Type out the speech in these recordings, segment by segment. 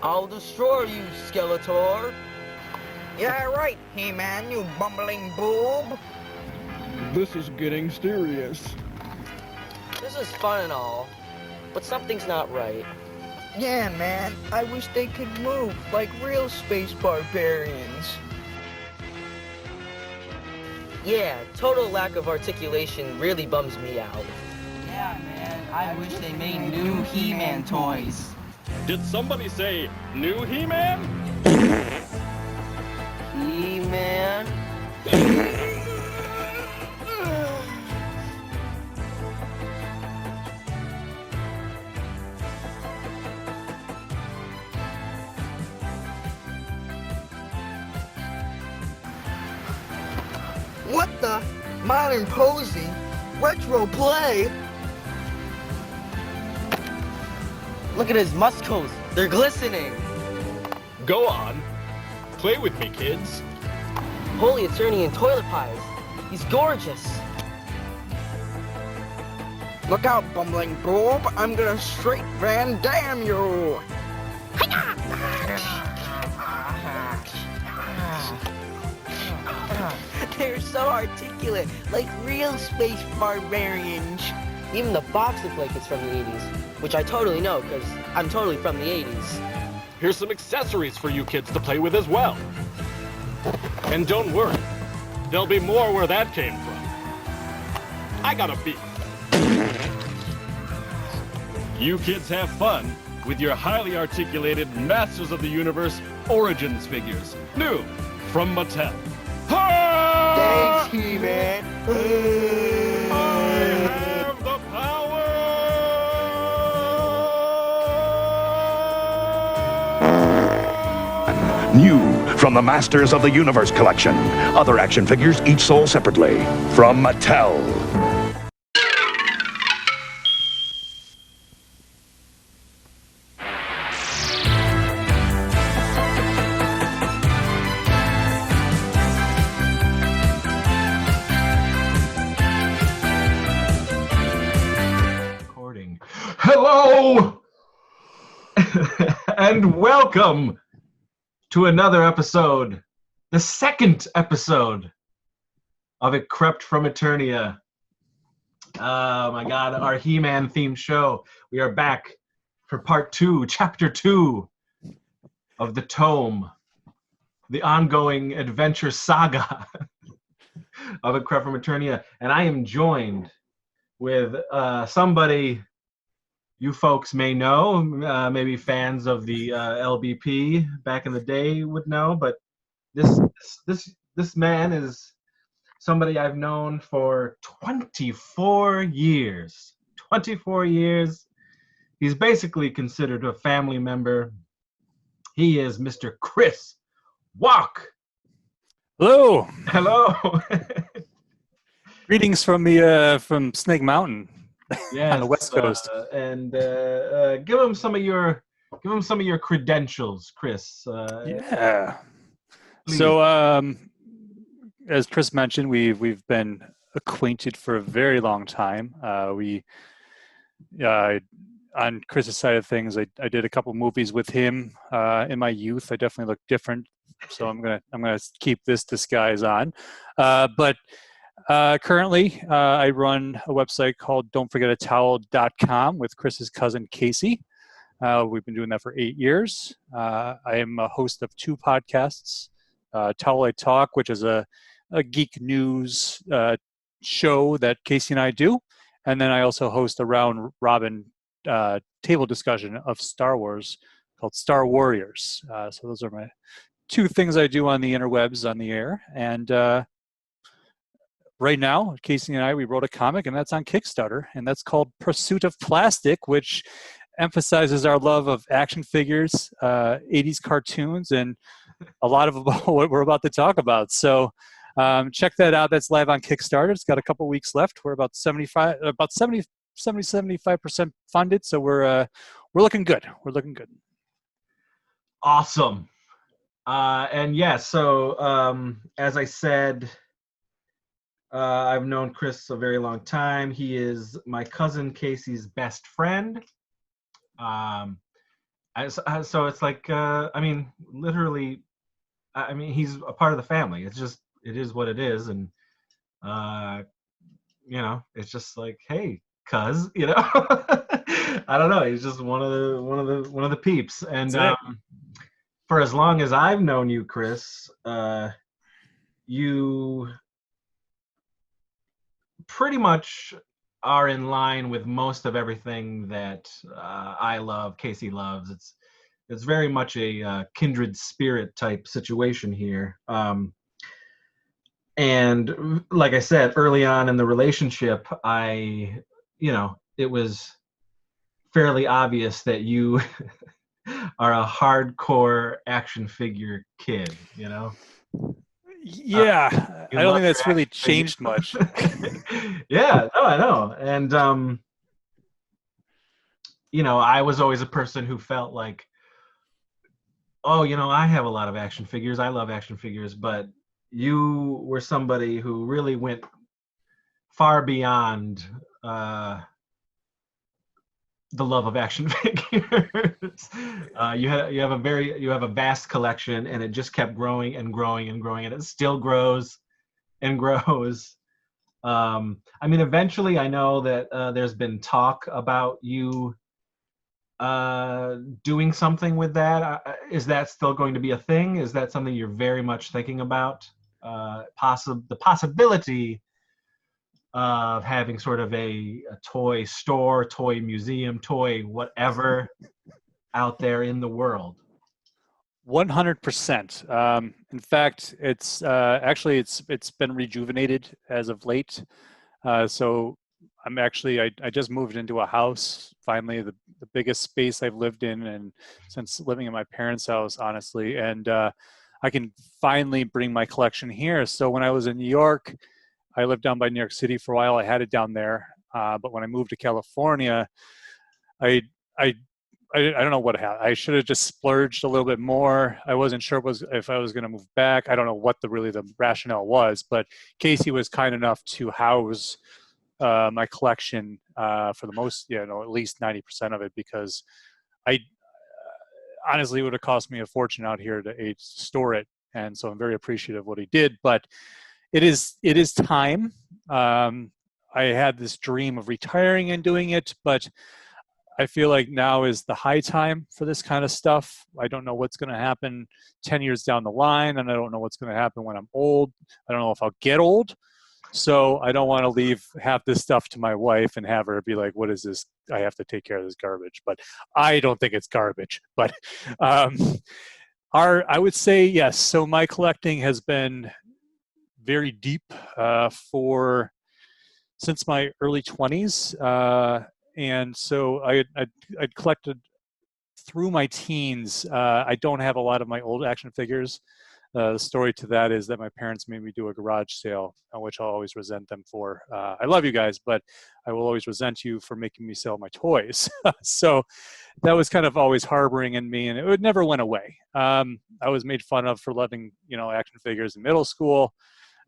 I'll destroy you, Skeletor. Yeah, right, He-Man, you bumbling boob. This is getting serious. This is fun and all, but something's not right. Yeah, man, I wish they could move like real space barbarians. Yeah, total lack of articulation really bums me out. Yeah, man, I wish they made new He-Man toys. Did somebody say new He-Man? He-Man? What the? Modern posing? Retro play? Look at his muscles. They're glistening. Go on. Play with me, kids. Holy Eternian toilet pies. He's gorgeous. Look out, bumbling boob, I'm gonna straight Van Dam you! They're so articulate, like real space barbarians. Even the box looks like it's from the 80s, which I totally know because I'm totally from the 80s. Here's some accessories for you kids to play with as well. And don't worry, there'll be more where that came from. I got a beat. You kids have fun with your highly articulated Masters of the Universe Origins figures. New from Mattel. Thanks, He-Man. I have the power! New from the Masters of the Universe collection. Other action figures each sold separately. From Mattel. Recording. Hello! And welcome to another episode, the second episode of It Crept from Eternia. Oh my god, our He-Man themed show. We are back for part 2, chapter 2 of the tome, the ongoing adventure saga of It Crept from Eternia. And I am joined with somebody you folks may know, maybe fans of the LBP back in the day would know, but this man is somebody I've known for 24 years. 24 years. He's basically considered a family member. He is Mr. Chris Walk. Hello. Hello. Greetings from Snake Mountain Yes, on the West Coast. And give him some of your credentials, Chris. Yeah. please. So, as Chris mentioned, we've been acquainted for a very long time. On Chris's side of things, I did a couple movies with him in my youth. I definitely look different, so I'm gonna keep this disguise on. But currently, I run a website called Don'tForgetATowel.com with Chris's cousin Casey. We've been doing that for 8 years. I am a host of 2 podcasts, Towel I Talk, which is a geek news show that Casey and I do, and then I also host a round robin table discussion of Star Wars called Star Warriors. So those are my 2 things I do on the interwebs on the air, and right now, Casey and I, we wrote a comic, and that's on Kickstarter, and that's called Pursuit of Plastic, which emphasizes our love of action figures, 80s cartoons, and a lot of what we're about to talk about. So check that out. That's live on Kickstarter. It's got a couple weeks left. We're about 75% funded, so we're looking good. We're looking good. Awesome. And yeah, so as I said, I've known Chris a very long time. He is my cousin Casey's best friend. So it's like, I mean, literally, I mean, he's a part of the family. It's just, it is what it is, and uh, it's just like, hey, cuz, I don't know. He's just one of the peeps, and That's it. for as long as I've known you, Chris, you pretty much are in line with most of everything that I love, Casey loves. It's very much a kindred spirit type situation here. And like I said, early on in the relationship, it was fairly obvious that you are a hardcore action figure kid, Yeah, You I don't love think your that's really action changed much. figures. Yeah, no, I know. And I was always a person who felt like, oh, I have a lot of action figures. I love action figures, but you were somebody who really went far beyond the love of action figures. You have a vast collection, and it just kept growing and growing and growing, and it still grows and grows. I mean, eventually, I know that there's been talk about you doing something with that. Is that still going to be a thing? Is that something you're very much thinking about? The possibility of having sort of a toy store, toy museum, toy whatever out there in the world. 100%. In fact, it's actually it's been rejuvenated as of late. So I just moved into a house finally, the biggest space I've lived in, and since living in my parents' house, honestly, and I can finally bring my collection here. So when I was in New York, I lived down by New York City for a while. I had it down there, but when I moved to California, I I I don't know what happened. I should have just splurged a little bit more. I wasn't sure if I was going to move back. I don't know what the rationale was, but Casey was kind enough to house my collection for the most, at least 90% of it, because I honestly, it would have cost me a fortune out here to store it, and so I'm very appreciative of what he did. But it is time. I had this dream of retiring and doing it, but I feel like now is the high time for this kind of stuff. I don't know what's going to happen 10 years down the line, and I don't know what's going to happen when I'm old. I don't know if I'll get old. So I don't want to leave half this stuff to my wife and have her be like, what is this? I have to take care of this garbage. But I don't think it's garbage. But um, I would say yes. So my collecting has been very deep since my early 20s. And so I'd collected through my teens. I don't have a lot of my old action figures. The story to that is that my parents made me do a garage sale, which I'll always resent them for. I love you guys, but I will always resent you for making me sell my toys. So that was kind of always harboring in me, and it never went away. I was made fun of for loving, action figures in middle school.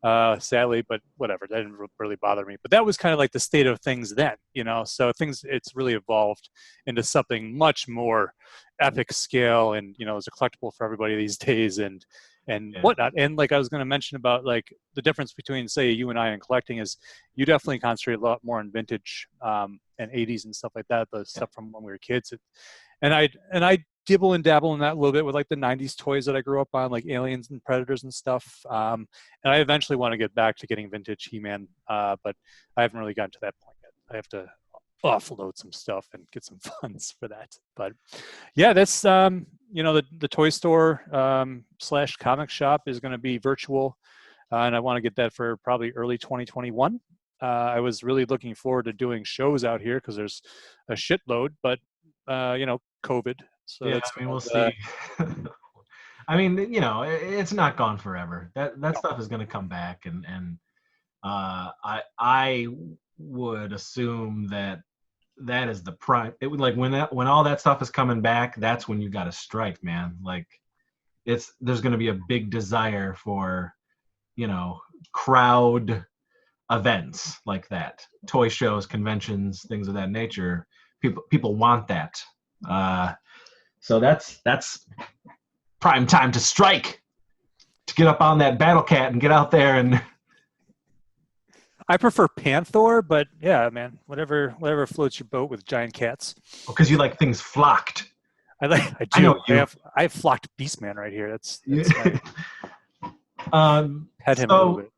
Sadly, but whatever, that didn't really bother me. But that was kind of like the state of things then, so it's really evolved into something much more epic scale, and it's a collectible for everybody these days, and whatnot. And like I was going to mention about like the difference between, say, you and I in collecting is you definitely concentrate a lot more on vintage and 80s and stuff like that, the stuff from when we were kids. And I dibble and dabble in that a little bit with like the 90s toys that I grew up on, like Aliens and Predators and stuff. And I eventually want to get back to getting vintage He-Man, but I haven't really gotten to that point yet. I have to offload some stuff and get some funds for that. But yeah, that's the toy store / comic shop is going to be virtual, and I want to get that for probably early 2021. I was really looking forward to doing shows out here because there's a shitload, but COVID. So Yeah, that's I mean, we'll see. I mean, it's not gone forever. That stuff is going to come back, and I would assume that is the prime. It would, like, when all that stuff is coming back, that's when you got to strike, man. Like, there's going to be a big desire for crowd events like that, toy shows, conventions, things of that nature. People want that. So that's prime time to strike, to get up on that battle cat and get out there and. I prefer Panther, but yeah, man, whatever floats your boat with giant cats. Because you like things flocked. I I know you. I have flocked Beastman right here. That's pet him a little bit.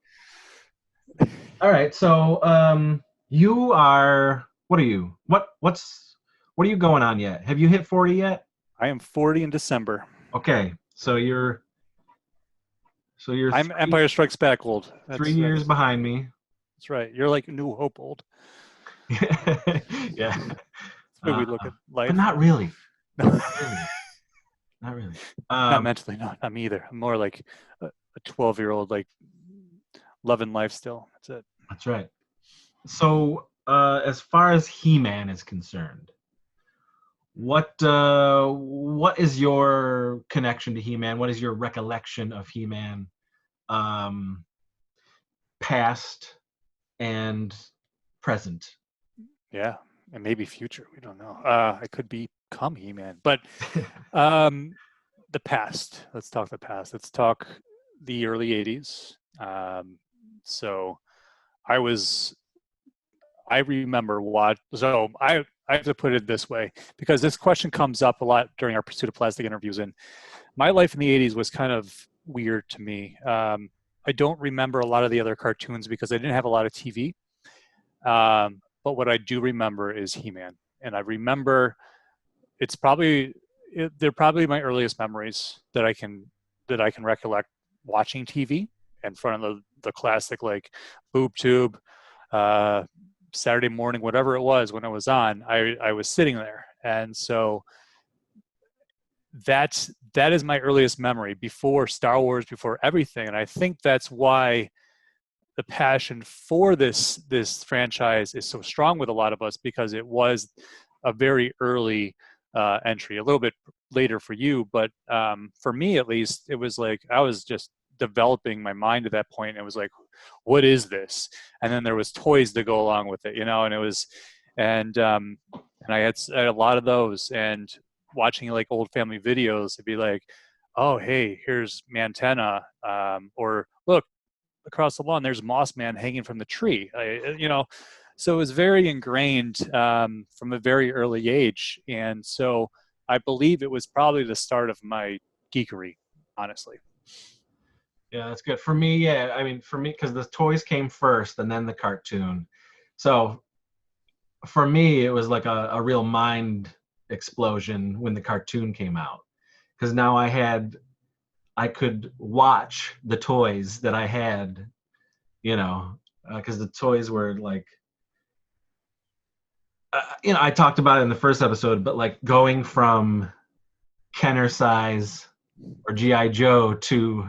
All right, so you are. What are you? What are you going on yet? Have you hit 40 yet? I am 40 in December. Okay, so you're. I'm Empire Strikes Back old. 3 years behind me. That's right. You're like New Hope old. Yeah. That's the way we look at life. But not really. No. Not really. Not mentally, not me either. I'm more like a 12-year-old, like loving life still. That's it. That's right. So, as far as He-Man is concerned, what is your connection to He-Man? What is your recollection of He-Man, past and present? Yeah, and maybe future. We don't know. I could become He-Man, but the past. Let's talk the past. Let's talk the early '80s. So I remember what. So I have to put it this way, because this question comes up a lot during our Pursuit of Plastic interviews, and my life in the '80s was kind of weird to me. I don't remember a lot of the other cartoons because I didn't have a lot of TV. But what I do remember is He-Man, and I remember they're probably my earliest memories that I can recollect watching TV in front of the classic like boob tube, Saturday morning, whatever it was when it was on. I was sitting there, and so that is my earliest memory, before Star Wars, before everything. And I think that's why the passion for this franchise is so strong with a lot of us, because it was a very early entry, a little bit later for you, but for me at least, it was like I was just developing my mind at that point. And it was like, what is this? And then there was toys to go along with it, and it was, and I had a lot of those, and watching like old family videos, it'd be like, oh, hey, here's Mantenna, or look, across the lawn, there's Moss Man hanging from the tree. So it was very ingrained from a very early age. And so I believe it was probably the start of my geekery, honestly. Yeah, that's good. For me, yeah, I mean, for me, because the toys came first and then the cartoon. So for me, it was like a real mind explosion when the cartoon came out. Because now I could watch the toys that I had, because the toys were like, I talked about it in the first episode, but like going from Kenner size or G.I. Joe to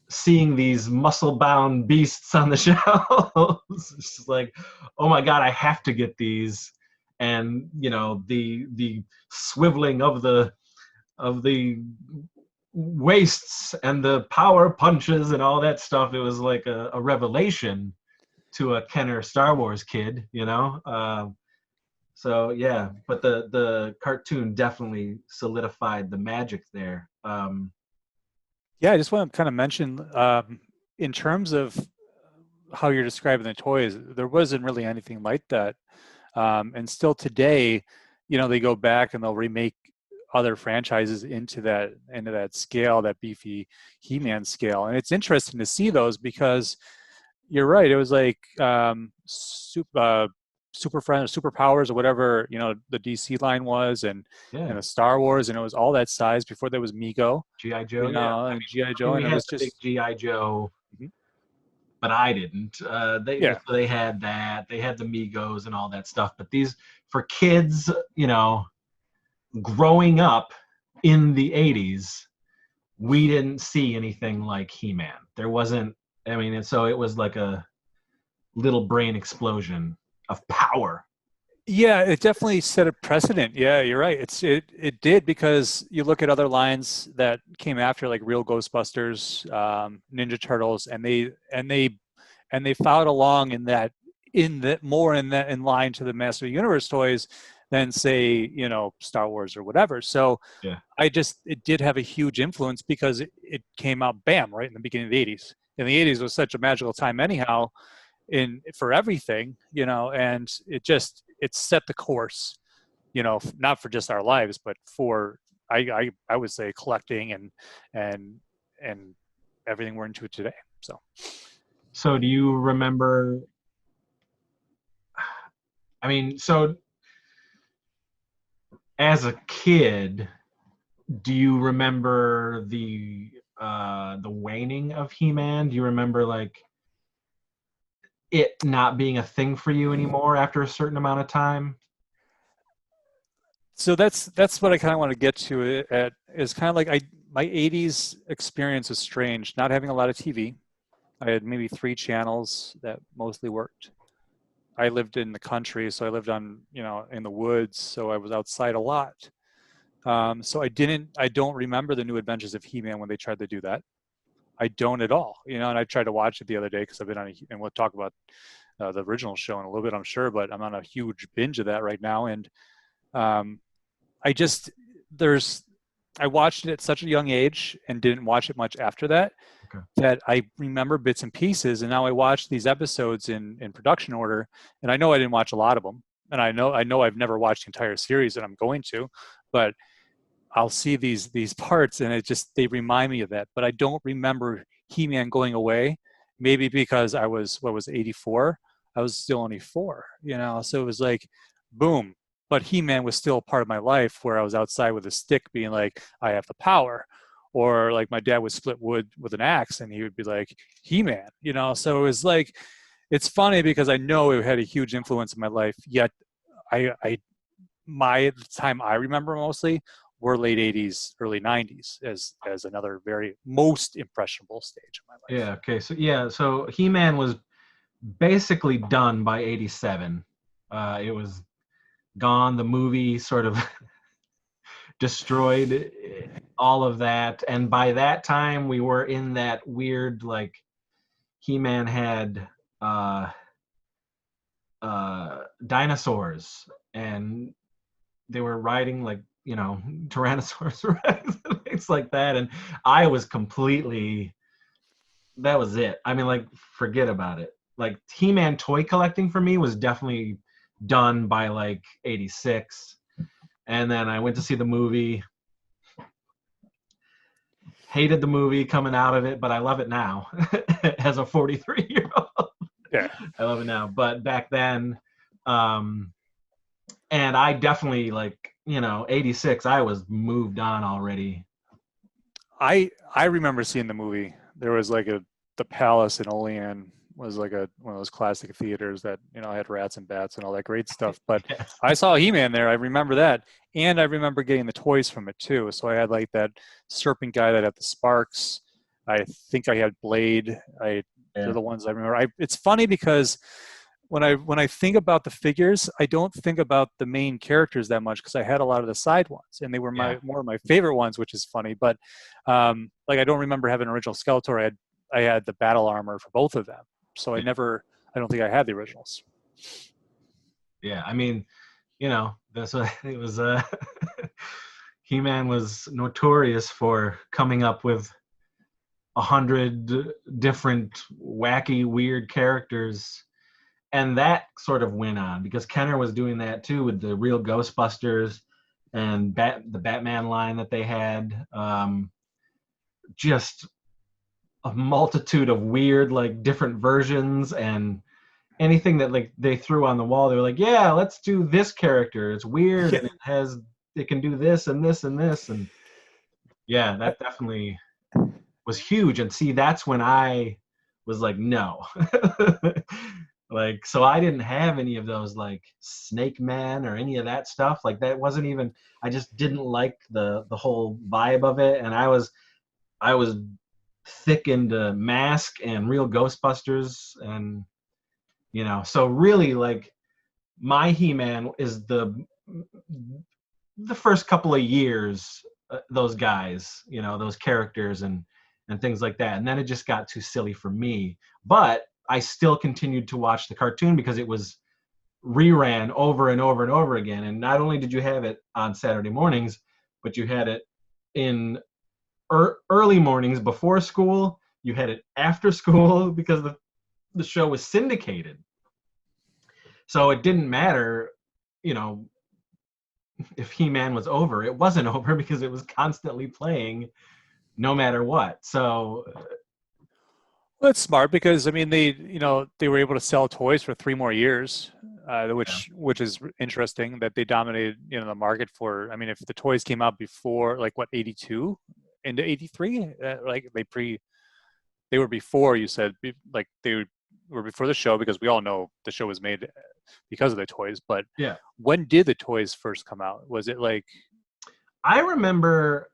seeing these muscle-bound beasts on the shelves, it's just like, oh my God, I have to get these. And, the swiveling of the waists and the power punches and all that stuff, it was like a revelation to a Kenner Star Wars kid, so yeah, but the cartoon definitely solidified the magic there. Yeah, I just want to kind of mention, in terms of how you're describing the toys, there wasn't really anything like that, and still today, they go back and they'll remake other franchises into that scale, that beefy He-Man scale. And it's interesting to see those, because you're right, it was like Super Friends, Super Powers, or whatever the DC line was, and the Star Wars, and it was all that size before there was Mego, G.I. Joe, and G.I. Joe, and it was just G.I. Joe. But I didn't. They had that. They had the Migos and all that stuff. But these, for kids, growing up in the 80s, we didn't see anything like He-Man. There wasn't, so it was like a little brain explosion of power. Yeah, it definitely set a precedent. Yeah, you're right. It did, because you look at other lines that came after, like Real Ghostbusters, Ninja Turtles, and they followed along in in line to the Master of the Universe toys than say, Star Wars or whatever. So Yeah. it did have a huge influence because it came out bam right in the beginning of the 80s. And the 80s was such a magical time anyhow for everything, and it set the course, not for just our lives, but for I would say collecting and everything we're into today. So do you remember? I mean, so as a kid, do you remember the waning of He-Man? Do you remember like it not being a thing for you anymore after a certain amount of time? So that's what I kind of want to get to. Is kind of like my 80s experience was strange, not having a lot of TV. I had maybe 3 channels that mostly worked. I lived in the country, so I lived on, in the woods, so I was outside a lot. So I don't remember the New Adventures of He-Man when they tried to do that. I don't at all, and I tried to watch it the other day because I've been and we'll talk about the original show in a little bit, I'm sure, but I'm on a huge binge of that right now. And I watched it at such a young age and didn't watch it much after that, Okay. that I remember bits and pieces. And now I watch these episodes in production order, and I know I didn't watch a lot of them. And I know I've never watched the entire series, and I'm going to, but I'll see these parts, and they remind me of that. But I don't remember He-Man going away. Maybe because I was 84. I was still only 4, So it was like, boom. But He-Man was still a part of my life, where I was outside with a stick, being like, I have the power, or like my dad would split wood with an axe, and he would be like, He-Man. So it was like, it's funny because I know it had a huge influence in my life. Yet, the time I remember mostly were late 80s, early 90s as another very most impressionable stage of my life. Yeah. Okay. So He-Man was basically done by 87. It was gone. The movie sort of destroyed all of that, and by that time we were in that weird, like, He-Man had dinosaurs, and they were riding, like, Tyrannosaurus Rex and things like that, and I was completely, that was it. I mean, like, forget about it. Like, He-Man toy collecting for me was definitely done by like 86. And then I went to see the movie. Hated the movie coming out of it, but I love it now as a 43-year-old. Yeah. I love it now. But back then, and I definitely, like, 86, I was moved on already. I remember seeing the movie. There was like the Palace in Olean was like one of those classic theaters that had rats and bats and all that great stuff. But Yes. I saw He-Man there. I remember that, and I remember getting the toys from it too. So I had like that serpent guy that had the sparks. I think I had Blade. They're the ones I remember. It's funny because when I think about the figures, I don't think about the main characters that much because I had a lot of the side ones, and they were more of my favorite ones, which is funny. But like, I don't remember having an original Skeletor. I had the battle armor for both of them, so I don't think I had the originals. Yeah, I mean, that's what it was. He-Man was notorious for coming up with 100 different wacky, weird characters. And that sort of went on because Kenner was doing that too with the real Ghostbusters and the Batman line that they had. Just a multitude of weird, like, different versions, and anything that, like, they threw on the wall, they were like, yeah, let's do this character. It's weird and it can do this and this and this. And yeah, that definitely was huge. And see, that's when I was like, no. Like, so I didn't have any of those, like, Snake Man or any of that stuff. Like, that wasn't even, I just didn't like the whole vibe of it. And I was thick into Mask and real Ghostbusters. And, so really, like, my He-Man is the first couple of years, those guys, those characters and things like that. And then it just got too silly for me. But I still continued to watch the cartoon because it was reran over and over and over again. And not only did you have it on Saturday mornings, but you had it in early mornings before school. You had it after school because the show was syndicated. So it didn't matter, if He-Man was over. It wasn't over because it was constantly playing no matter what. So Well, that's smart because I mean they were able to sell toys for 3 more years, which is interesting that they dominated the market for. I mean, if the toys came out before 82 into 83, they were before you said they were before the show because we all know the show was made because of the toys. But yeah, when did the toys first come out? Was it I remember?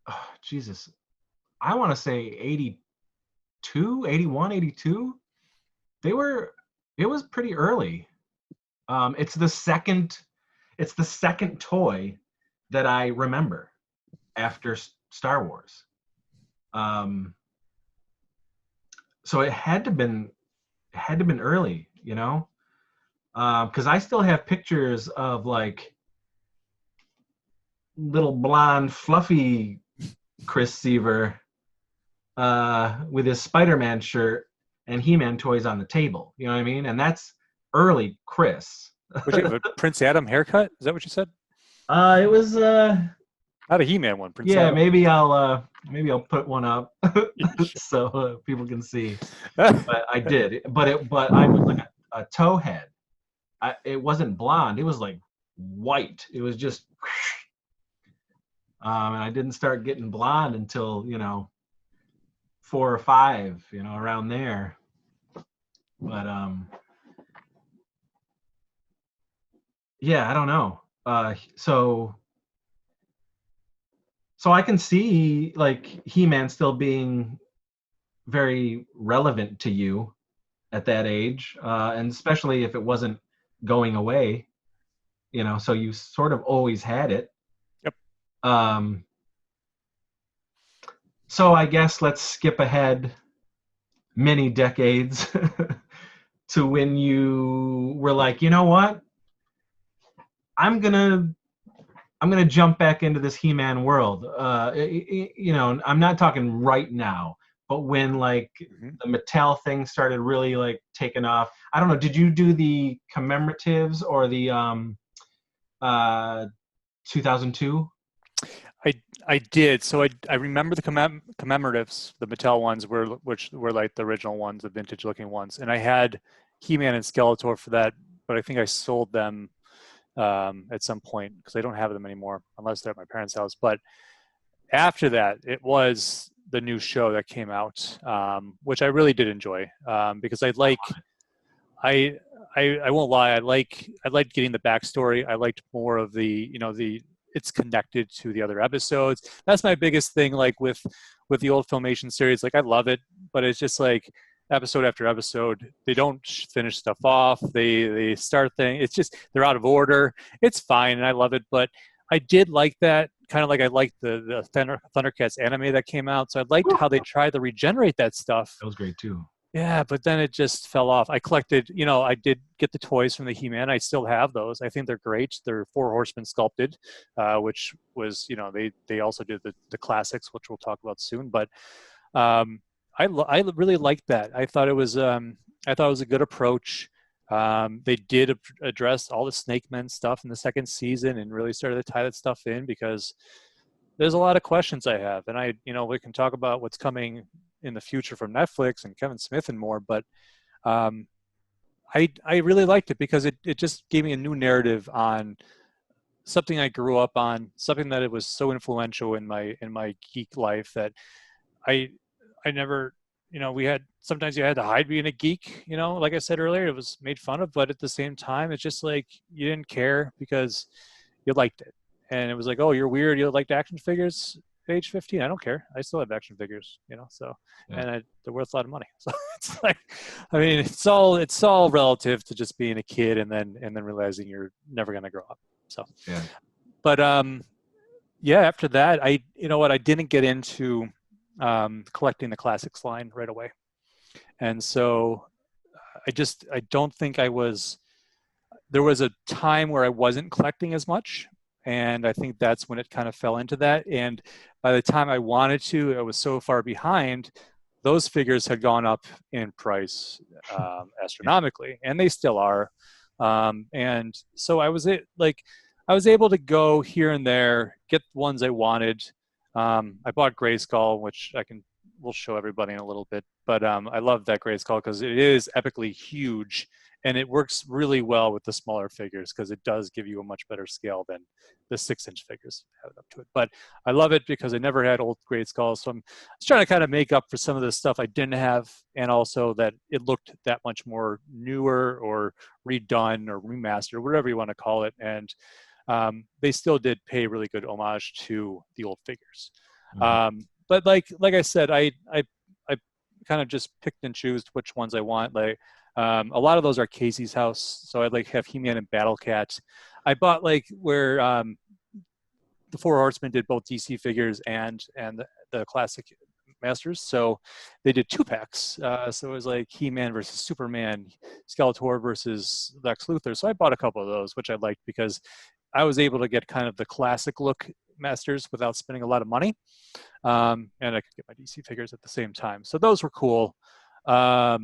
Oh, Jesus. I want to say 82, 81, 82. It was pretty early. It's the second toy that I remember after Star Wars. So it had to been early, because I still have pictures of little blonde fluffy Chris Seaver with his Spider-Man shirt and He-Man toys on the table. You know what I mean? And that's early Chris. would you have a Prince Adam haircut? Is that what you said? It was Not a He-Man one. Prince yeah, Adam. maybe I'll put one up so people can see. But I did. But I was like a towhead. It wasn't blonde. It was white. It was just and I didn't start getting blonde until 4 or 5, around there. But yeah, I don't know. So I can see He-Man still being very relevant to you at that age, and especially if it wasn't going away, so you sort of always had it. Yep. So I guess let's skip ahead many decades to when you were like, you know what? I'm gonna jump back into this He-Man world. I'm not talking right now, but when the Mattel thing started really taking off. I don't know. Did you do the commemoratives or the 2002? I did. So I remember the commemoratives, the Mattel ones which were the original ones, the vintage looking ones, and I had He-Man and Skeletor for that, but I think I sold them at some point because I don't have them anymore unless they're at my parents' house. But after that, it was the new show that came out, which I really did enjoy because I won't lie, I liked getting the backstory. I liked more of the it's connected to the other episodes. That's my biggest thing with the old Filmation series. I love it, but it's just episode after episode, they don't finish stuff off. They start things. It's just they're out of order. It's fine, and I love it. But I did like that kind of I liked the Thundercats anime that came out. So I liked how they tried to regenerate that stuff. That was great too. Yeah, but then it just fell off. I collected, I did get the toys from the He-Man. I still have those. I think they're great. They're 4 Horsemen sculpted, which was, they also did the classics, which we'll talk about soon. But I really liked that. I thought it was a good approach. They did address all the Snake Men stuff in the second season and really started to tie that stuff in because there's a lot of questions I have, and we can talk about what's coming in the future from Netflix and Kevin Smith and more, but I really liked it because it just gave me a new narrative on something I grew up on, something that it was so influential in my geek life that I never, sometimes you had to hide being a geek, like I said earlier, it was made fun of, but at the same time, it's just you didn't care because you liked it. And it was oh, you're weird, you liked action figures? Age 15, I don't care. I still have action figures, so, yeah. And they're worth a lot of money. So it's it's all relative to just being a kid and then realizing you're never going to grow up. So, yeah. But yeah, after that, I didn't get into collecting the classics line right away. And so I don't think there was a time where I wasn't collecting as much. And I think that's when it kind of fell into that. And by the time I wanted to, I was so far behind, those figures had gone up in price astronomically, and they still are. And so I was able to go here and there, get the ones I wanted. I bought Grayskull, which we'll show everybody in a little bit. But I love that Grayskull because it is epically huge, and it works really well with the smaller figures because it does give you a much better scale than the 6-inch figures have up to it. But I love it because I never had old Grayskulls, so I was trying to kind of make up for some of the stuff I didn't have, and also that it looked that much more newer or redone or remastered, whatever you want to call it. And they still did pay really good homage to the old figures. But like I said, I kind of just picked and choose which ones I want. Like a lot of those are Casey's house, so I'd like have He-Man and Battle Cat. I bought where the Four Horsemen did both DC figures and the classic Masters, so they did 2-packs. So it was like He-Man versus Superman, Skeletor versus Lex Luthor. So I bought a couple of those, which I liked because I was able to get kind of the classic look Masters without spending a lot of money, and I could get my DC figures at the same time. So those were cool. But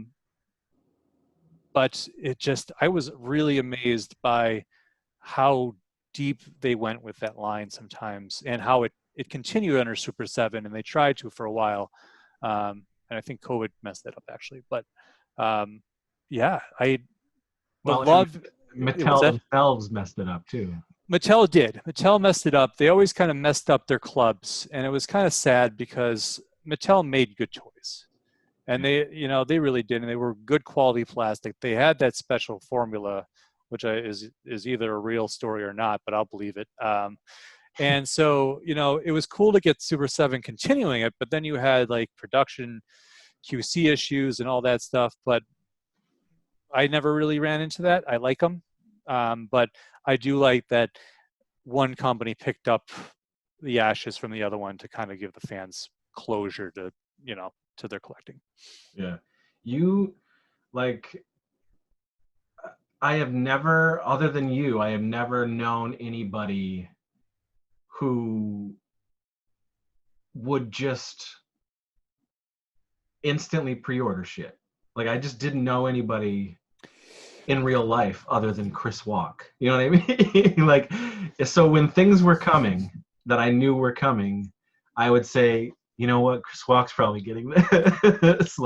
I was really amazed by how deep they went with that line sometimes, and how it continued under Super 7, and they tried to for a while. And I think COVID messed that up actually. But Mattel themselves messed it up too. Mattel did. Mattel messed it up. They always kind of messed up their clubs, and it was kind of sad because Mattel made good toys, and they really did, and they were good quality plastic. They had that special formula, which is either a real story or not, but I'll believe it. And so it was cool to get Super 7 continuing it, but then you had like production QC issues and all that stuff. But I never really ran into that. I like them. But I do like that one company picked up the ashes from the other one to kind of give the fans closure to their collecting. Yeah. I have never, other than you, I have never known anybody who would just instantly pre-order shit. Like, I just didn't know anybody in real life other than Chris Walk. You know what I mean? So when things were coming that I knew were coming, I would say, you know what, Chris Walk's probably getting this.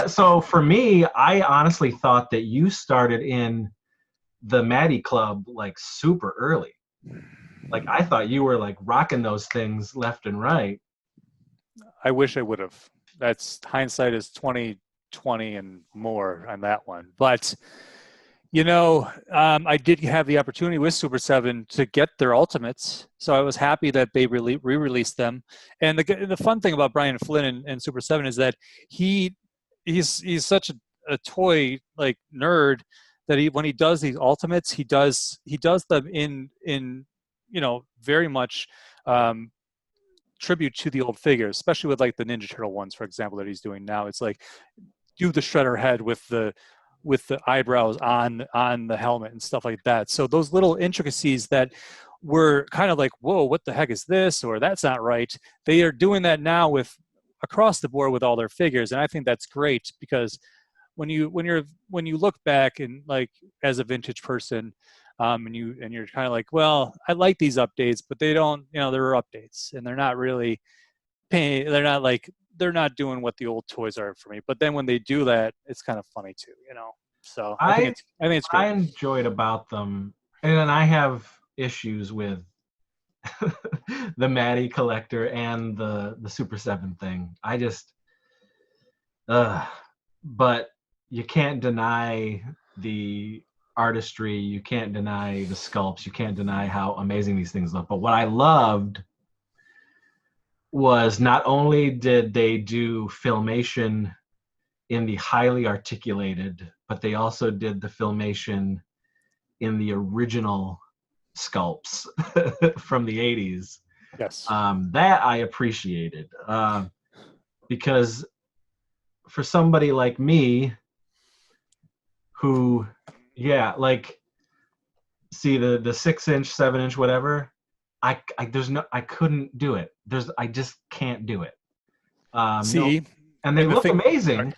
So for me, I honestly thought that you started in the Maddie Club super early. I thought you were rocking those things left and right. I wish I would have. That's hindsight is 2020 and more on that one. But I did have the opportunity with Super 7 to get their Ultimates, so I was happy that they re-released them. And the fun thing about Brian Flynn and Super 7 is that he's such a toy nerd that when he does these Ultimates, he does them in very much tribute to the old figures, especially with the Ninja Turtle ones, for example, that he's doing now. It's do the Shredder head with the eyebrows on the helmet and stuff like that. So those little intricacies that were kind of whoa, what the heck is this? Or that's not right. They are doing that now across the board with all their figures. And I think that's great because when you look back and as a vintage person, and you're kind of well, I like these updates, but they don't, they're updates and they're not really paying. They're not doing what the old toys are for me. But then when they do that, it's kind of funny too, So I think it's great. I enjoyed about them, and I have issues with the Maddie collector and the Super 7 thing. I just, but you can't deny the artistry. You can't deny the sculpts. You can't deny how amazing these things look. But what I loved was not only did they do filmation in the highly articulated, but they also did the filmation in the original sculpts from the 80s. Yes. That I appreciated, because for somebody like me, who, yeah, like, see the 6-inch, 7-inch, whatever. I couldn't do it. I just can't do it. No, See, and they and the look thing, amazing,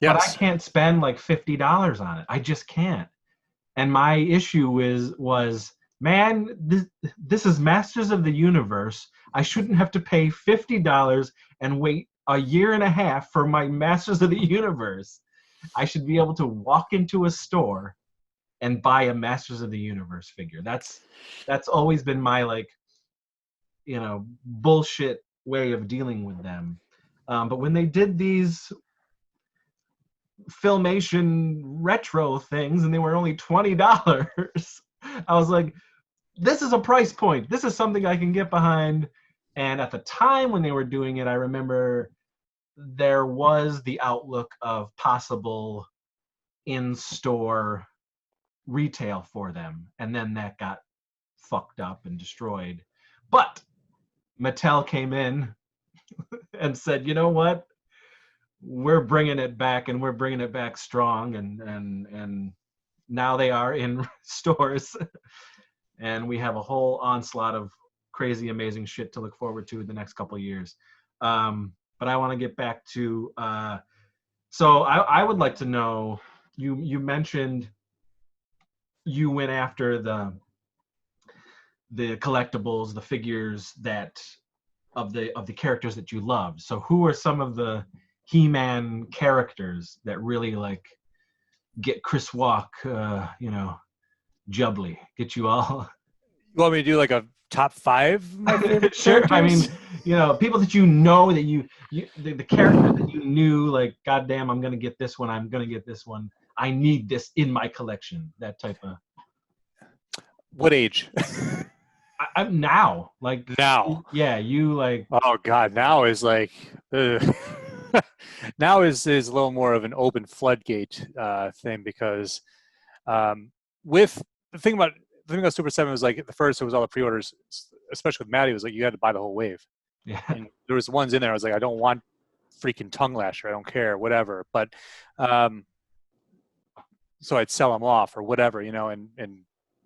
but I yes. can't spend like $50 on it. I just can't. And my issue was, man, this is Masters of the Universe. I shouldn't have to pay $50 and wait a year and a half for my Masters of the Universe. I should be able to walk into a store and buy a Masters of the Universe figure. That's always been my, like, bullshit way of dealing with them. But when they did these Filmation retro things and they were only $20, I was like, this is a price point. This is something I can get behind. And at the time when they were doing it, I remember there was the outlook of possible in-store retail for them. And then that got fucked up and destroyed. But Mattel came in and said, you know what? We're bringing it back, and we're bringing it back strong. And now they are in stores. And we have a whole onslaught of crazy, amazing shit to look forward to the next couple of years. But I want to get back to, so I would like to know, you mentioned you went after the collectibles, the figures that of the characters that you loved. So who are some of the He-Man characters that really, like, get Chris Walk, jubbly, get you all? You want me to do like a top 5 of my favorite Sure. characters? I mean, people that the character that you knew, like, goddamn, I'm gonna get this one. I'm gonna get this one. I need this in my collection. That type of. What age? I'm now, like, Now. Yeah, you like. Oh God, now is like, now is a little more of an open floodgate thing, because with the thing about Super 7 was, like, at the first it was all the pre-orders, especially with Maddie, was like you had to buy the whole wave. Yeah. And there was ones in there I was like, I don't want freaking Tongue Lasher, I don't care, whatever. But so I'd sell them off or whatever, and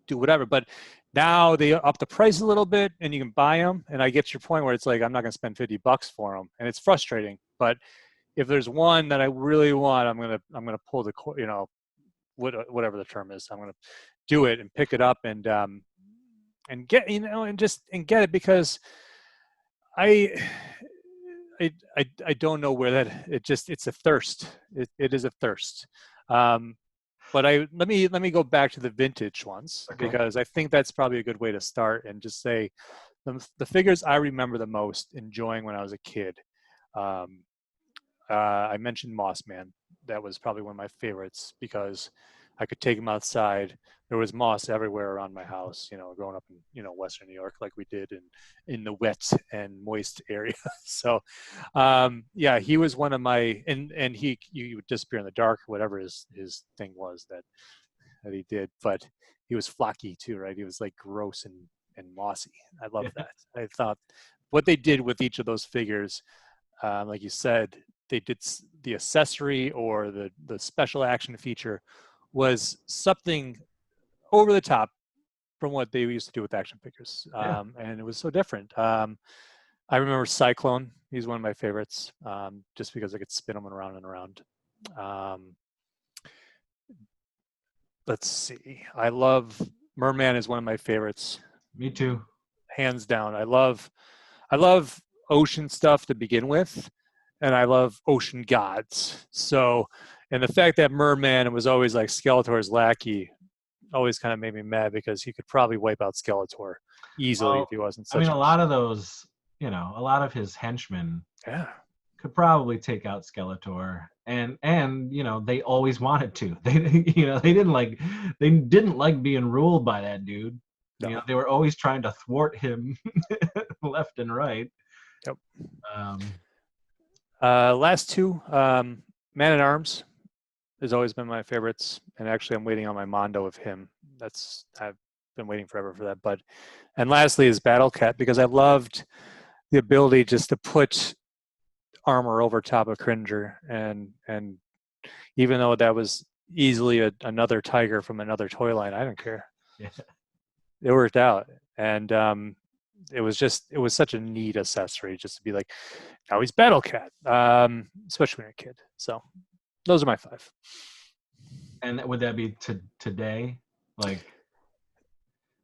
do whatever. But now they up the price a little bit and you can buy them. And I get to your point where it's like, I'm not going to spend $50 for them. And it's frustrating. But if there's one that I really want, I'm going to pull the, whatever the term is, I'm going to do it and pick it up and get, and get it, because I don't know where that, it's a thirst. It is a thirst. But let me go back to the vintage ones, Okay. because I think that's probably a good way to start, and just say the figures I remember the most enjoying when I was a kid. I mentioned Moss Man. That was probably one of my favorites, because I could take him outside. There was moss everywhere around my house, growing up in, Western New York, like we did in the wet and moist area. So, yeah, he was one of my, and you would disappear in the dark, whatever his thing was that he did, but he was flocky too, right? He was like gross and mossy. I love that. I thought what they did with each of those figures, like you said, they did the accessory or the special action feature was something over the top from what they used to do with action figures. And it was so different. I remember Cyclone. He's one of my favorites, just because I could spin him around and around. Let's see. I love Merman is one of my favorites. Me too. Hands down. I love ocean stuff to begin with, and I love ocean gods. So, and the fact that Merman was always like Skeletor's lackey always kind of made me mad, because he could probably wipe out Skeletor easily if he wasn't such a lot of those, a lot of his henchmen could probably take out Skeletor, and they always wanted to. They didn't like being ruled by that dude. No. They were always trying to thwart him left and right. Yep. Um, Last two, Man at Arms has always been my favorites, and actually I'm waiting on my Mondo of him. been waiting forever for that. But and lastly is Battle Cat, because I loved the ability just to put armor over top of Cringer, and even though that was easily another tiger from another toy line, I don't care. Yeah. It worked out, and it was such a neat accessory just to be like, now he's Battle Cat, especially when you're a kid. So those are my 5. And would that be today?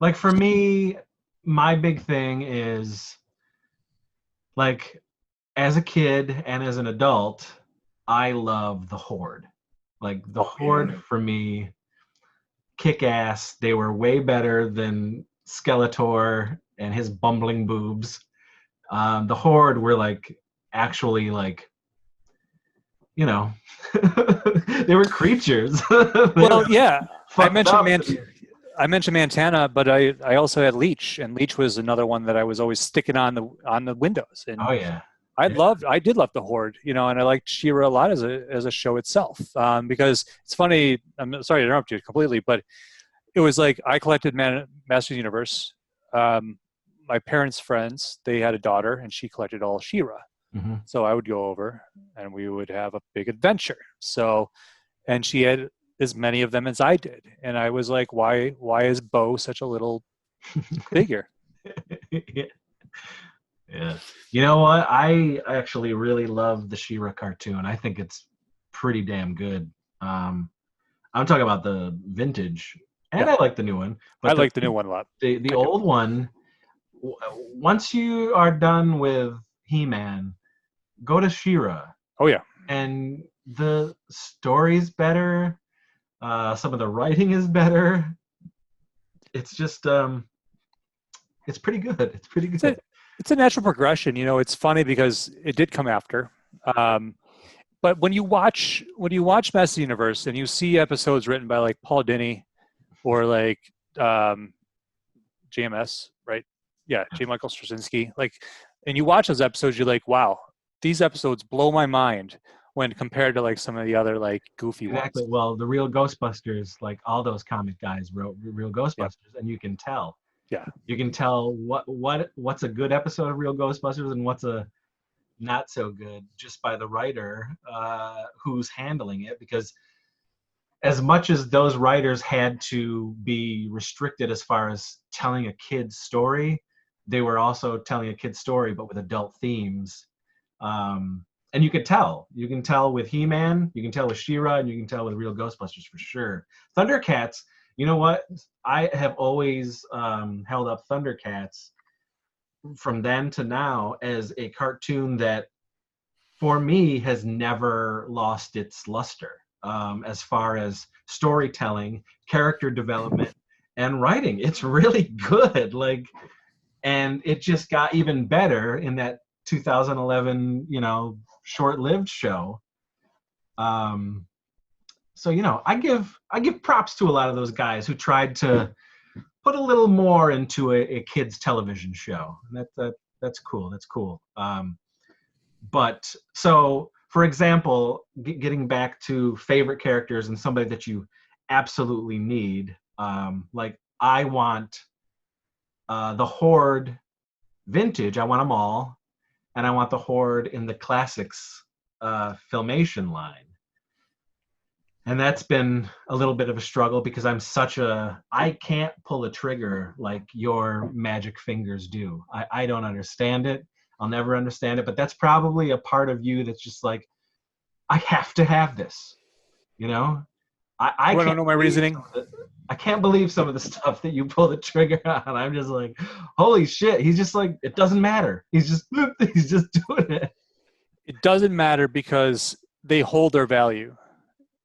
Like for me, my big thing is like as a kid and as an adult, I love the Horde. Like the Horde for me, kick ass. They were way better than Skeletor and his bumbling boobs. The Horde were like actually like, you know, they were creatures. Well, yeah, I mentioned up. I mentioned Montana, but I also had Leech, and Leech was another one that I was always sticking on the windows. And Oh yeah, I did love the Horde, and I liked She-Ra a lot as a show itself, because it's funny. I'm sorry to interrupt you completely, but it was like I collected Masters Universe. My parents' friends, they had a daughter, and she collected all She-Ra. Mm-hmm. So I would go over, and we would have a big adventure. So, and she had as many of them as I did, and I was like, why is Bo such a little figure? Yeah. You know what? I actually really love the She-Ra cartoon. I think it's pretty damn good. I'm talking about the vintage, and I like the new one. But I like the new one a lot. The old one. Once you are done with He-Man, go to She-Ra. Oh yeah. And the story's better. Some of the writing is better. It's just it's pretty good. It's pretty good. It's a natural progression. It's funny because it did come after. But when you watch Master Universe and you see episodes written by like Paul Dini or like JMS, right? Yeah, J. Michael Straczynski. Like, and you watch those episodes, you're like, wow, these episodes blow my mind when compared to like some of the other like goofy ones. Well, the real Ghostbusters, like all those comic guys wrote real Ghostbusters, and you can tell. Yeah. You can tell what's a good episode of Real Ghostbusters and what's a not so good just by the writer who's handling it, because as much as those writers had to be restricted as far as telling a kid's story, they were also telling a kid's story but with adult themes. And you can tell with He-Man, you can tell with She-Ra, and you can tell with Real Ghostbusters for sure. Thundercats, you know what? I have always held up Thundercats from then to now as a cartoon that, for me, has never lost its luster as far as storytelling, character development, and writing. It's really good. And it just got even better in that 2011, short-lived show. So I give props to a lot of those guys who tried to put a little more into a kids television show. That's cool. That's cool. But so, for example, getting back to favorite characters and somebody that you absolutely need, like I want the Horde vintage. I want them all, and I want the Horde in the classics Filmation line. And that's been a little bit of a struggle because I can't pull a trigger like your magic fingers do. I don't understand it. I'll never understand it, but that's probably a part of you that's just like, I have to have this, I don't know my reasoning. I can't believe some of the stuff that you pull the trigger on. I'm just like, holy shit. He's just like, it doesn't matter. He's just doing it. It doesn't matter because they hold their value.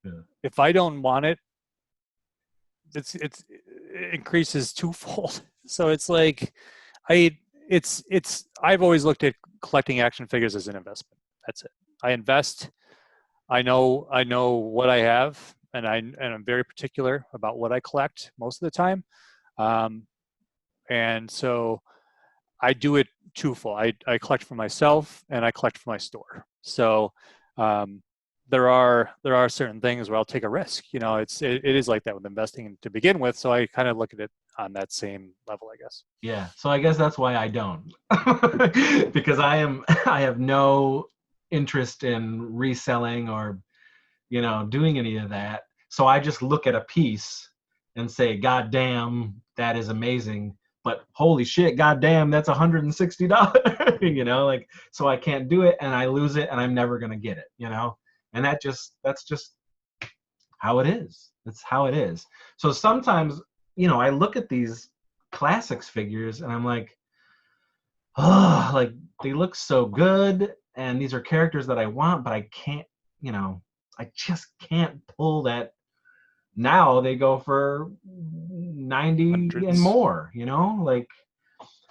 Yeah. If I don't want it, it increases twofold. So it's like, I've always looked at collecting action figures as an investment. That's it. I invest. I know what I have, and I'm very particular about what I collect most of the time. And so I do it twofold. I collect for myself and I collect for my store. So there are certain things where I'll take a risk. You know, it is like that with investing to begin with. So I kind of look at it on that same level, I guess. Yeah. So I guess that's why I don't, because I have no interest in reselling or, doing any of that. So I just look at a piece and say, God damn, that is amazing. But holy shit, God damn, that's $160. Like, so I can't do it and I lose it and I'm never going to get it, And that's just how it is. That's how it is. So sometimes, I look at these classics figures and I'm like, oh, like they look so good and these are characters that I want, but I can't, I just can't pull that. Now they go for 90 Hundreds. and more, like.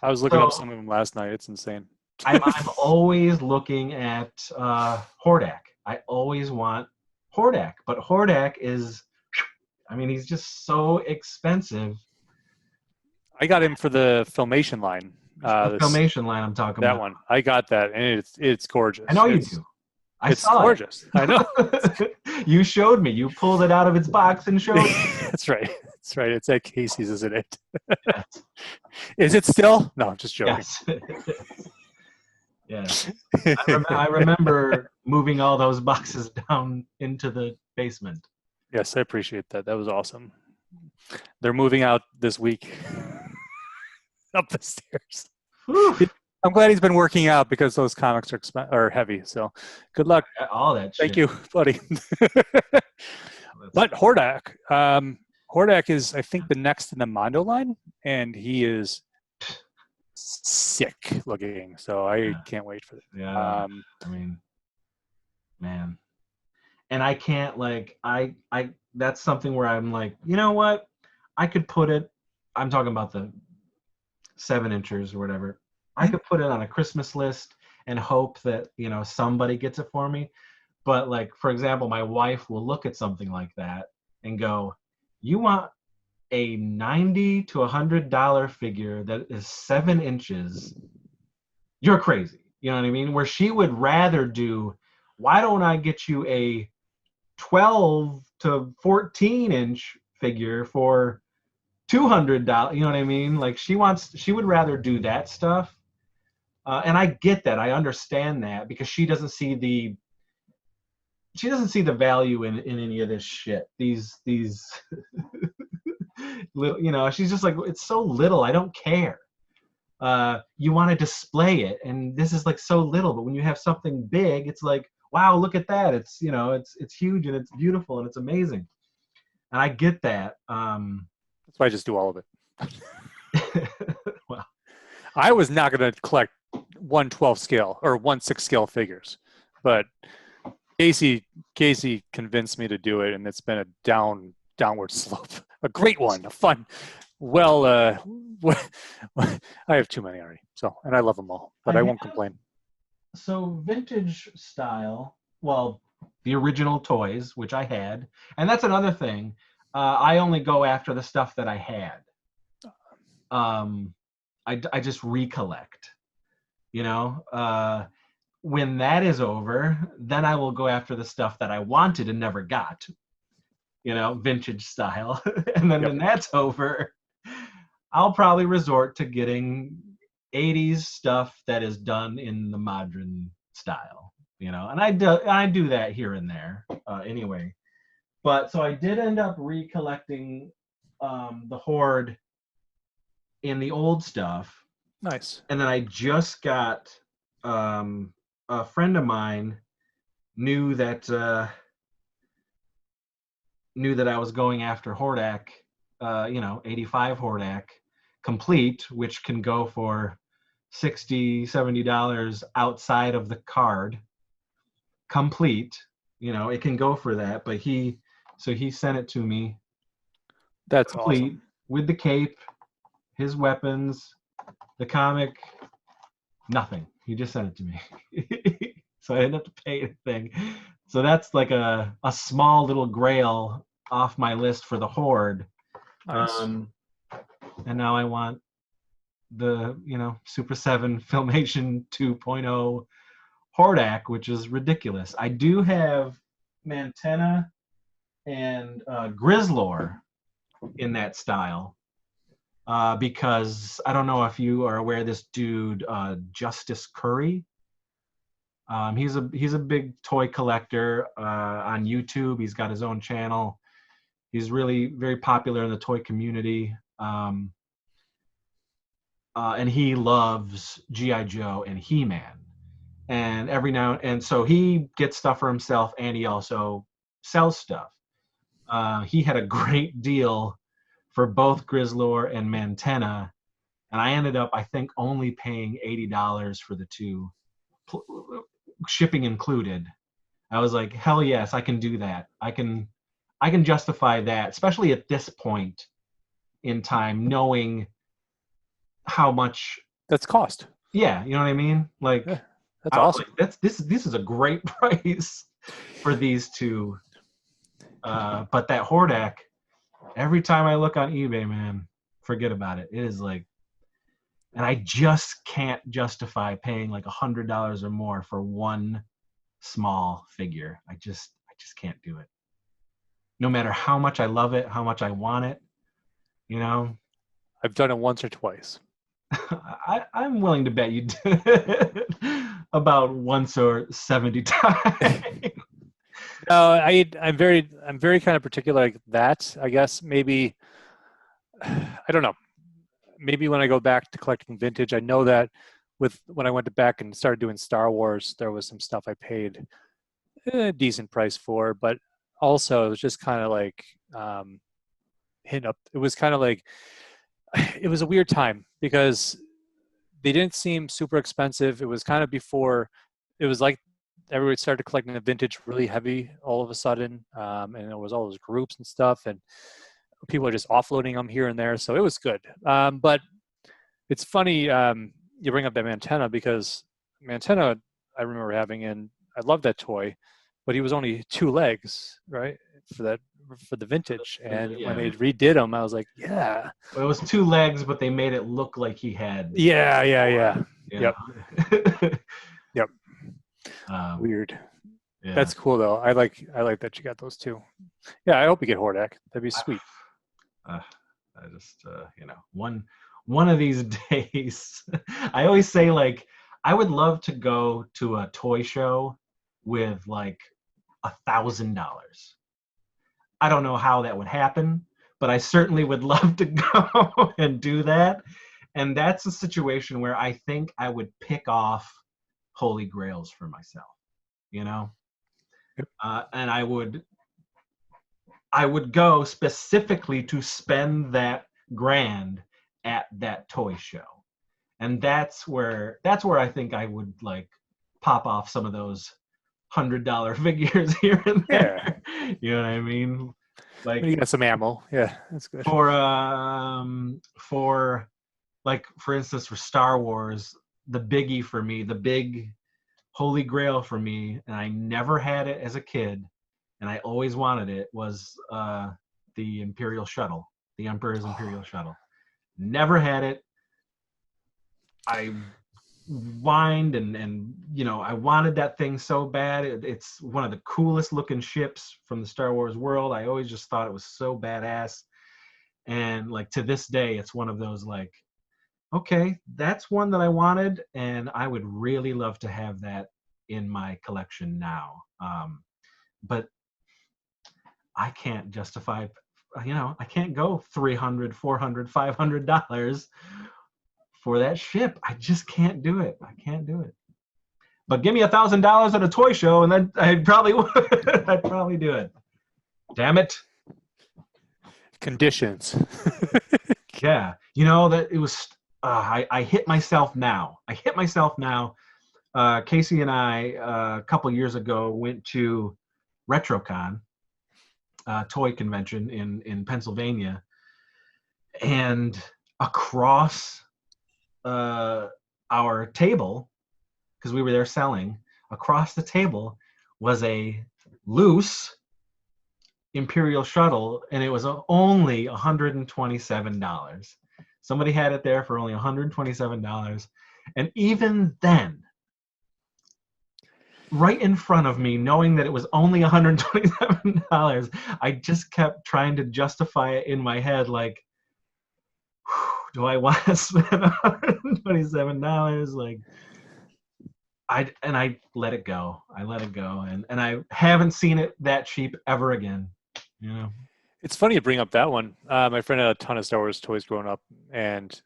I was looking up So- some of them last night. It's insane. I'm always looking at Hordak. I always want Hordak, but Hordak is, he's just so expensive. I got him for the Filmation line. The Filmation line I'm talking that about. one. I got that, and it's gorgeous. I know you It's- do. It's saw gorgeous. I know. it. You showed me. You pulled it out of its box and showed me. That's right. That's right. It's at Casey's, isn't it? Yes. Is it still? No, I'm just joking. Yes. Yes. I remember moving all those boxes down into the basement. Yes, I appreciate that. That was awesome. They're moving out this week up the stairs. Whew. I'm glad he's been working out because those comics are heavy. So good luck. All that shit. Thank you, buddy. But Hordak. Hordak is, I think, the next in the Mondo line, and he is sick looking. So I can't wait for it. Yeah. Man. And I can't I that's something where I'm like, you know what? I could put it, I'm talking about the 7-inchers or whatever. I could put it on a Christmas list and hope that, somebody gets it for me. But for example, my wife will look at something like that and go, you want a $90 to $100 figure that is 7 inches? You're crazy. You know what I mean? Where she would rather do, why don't I get you a 12 to 14 inch figure for $200? You know what I mean? She would rather do that stuff. And I get that. I understand that because she doesn't see the value in any of this shit. These little, she's just like, it's so little. I don't care. You want to display it, and this is so little. But when you have something big, it's like, wow, look at that. It's it's huge and it's beautiful and it's amazing. And I get that. That's why I just do all of it. Well, I was not going to collect 1/12 scale or 1/6 scale figures, but Casey convinced me to do it, and it's been a downward slope. A great one, a fun. Well, I have too many already, and I love them all, but I won't complain. So vintage style, well, the original toys, which I had, and that's another thing. I only go after the stuff that I had. I just recollect, when that is over, then I will go after the stuff that I wanted and never got, vintage style. And then when that's over, I'll probably resort to getting 80s stuff that is done in the modern style, and I do that here and there anyway. But so I did end up recollecting the Horde in the old stuff. Nice. And then I just got a friend of mine knew that I was going after Hordak, 85 Hordak complete, which can go for $60-$70 outside of the card complete. It can go for that, but he sent it to me. That's complete awesome. With the cape, his weapons, the comic, nothing. He just sent it to me. So I didn't have to pay anything. So that's like a small little grail off my list for the Horde. Nice. And now I want the, Super 7 Filmation 2.0 Hordak, which is ridiculous. I do have Mantenna and Grizzlor in that style. Because I don't know if you are aware of this dude, Justice Curry. He's a big toy collector on YouTube. He's got his own channel. He's really very popular in the toy community. And he loves G.I. Joe and He-Man. And and so he gets stuff for himself, and he also sells stuff. He had a great deal for both Grizzlor and Mantenna, and I ended up, I think, only paying $80 for the two, shipping included. I was like, hell yes, I can do that. I can justify that, especially at this point in time, knowing how much That's cost. Yeah, you know what I mean? Like, Yeah, that's I was awesome. like, this is a great price for these two. But that Hordak, every time I look on eBay, man, forget about it. It is like, and I just can't justify paying like $100 or more for one small figure. I just can't do it. No matter how much I love it, how much I want it, you know. I've done it once or twice. I'm willing to bet you did it about once or 70 times. No, I'm very kind of particular like that. I guess maybe I don't know. Maybe when I go back to collecting vintage, I know that when I went back and started doing Star Wars, there was some stuff I paid a decent price for, but also it was just kind of like hitting up. It was kind of like it was a weird time because they didn't seem super expensive. It was kind of before it was like everybody started collecting the vintage really heavy all of a sudden, and there was all those groups and stuff, and people are just offloading them here and there, so it was good. But it's funny you bring up that Mantenna, because Mantenna I remember having, and I love that toy, but he was only 2 legs, right, for the vintage. And when they redid him, I was like, yeah. Well, it was 2 legs, but they made it look like he had. Yeah. Yep. Yep. Weird. Yeah. That's cool though. I like that you got those too. Yeah, I hope you get Hordak. That'd be sweet. I just one of these days. I always say, like, I would love to go to a toy show with like $1,000. I don't know how that would happen, but I certainly would love to go and do that. And that's a situation where I think I would pick off holy grails for myself, you know? Yep. And I would go specifically to spend that grand at that toy show. And that's where I think I would like pop off some of those $100 figures here and there. Yeah. You know what I mean? Like, you got some ammo. Yeah, that's good. For like, for instance, for Star Wars, the biggie for me, the big holy grail for me, and I never had it as a kid, and I always wanted it, was the Imperial Shuttle, the Emperor's Imperial Shuttle. Never had it. I whined and I wanted that thing so bad. It's one of the coolest looking ships from the Star Wars world. I always just thought it was so badass. And like to this day, it's one of those like, okay, that's one that I wanted, and I would really love to have that in my collection now. But I can't justify, I can't go $300, $400, $500 for that ship. I just can't do it. I can't do it. But give me $1,000 at a toy show, and then I'd probably would. I'd probably do it. Damn it. Conditions. Yeah. That it was, I hit myself now. Casey and I, a couple years ago, went to RetroCon, toy convention in Pennsylvania, and across our table, because we were there selling, across the table was a loose Imperial Shuttle, and it was only $127. Somebody had it there for only $127, and even then, right in front of me, knowing that it was only $127. I just kept trying to justify it in my head, like, do I want to spend $127? Like, I let it go. I let it go, and I haven't seen it that cheap ever again. You know. It's funny you bring up that one. My friend had a ton of Star Wars toys growing up, and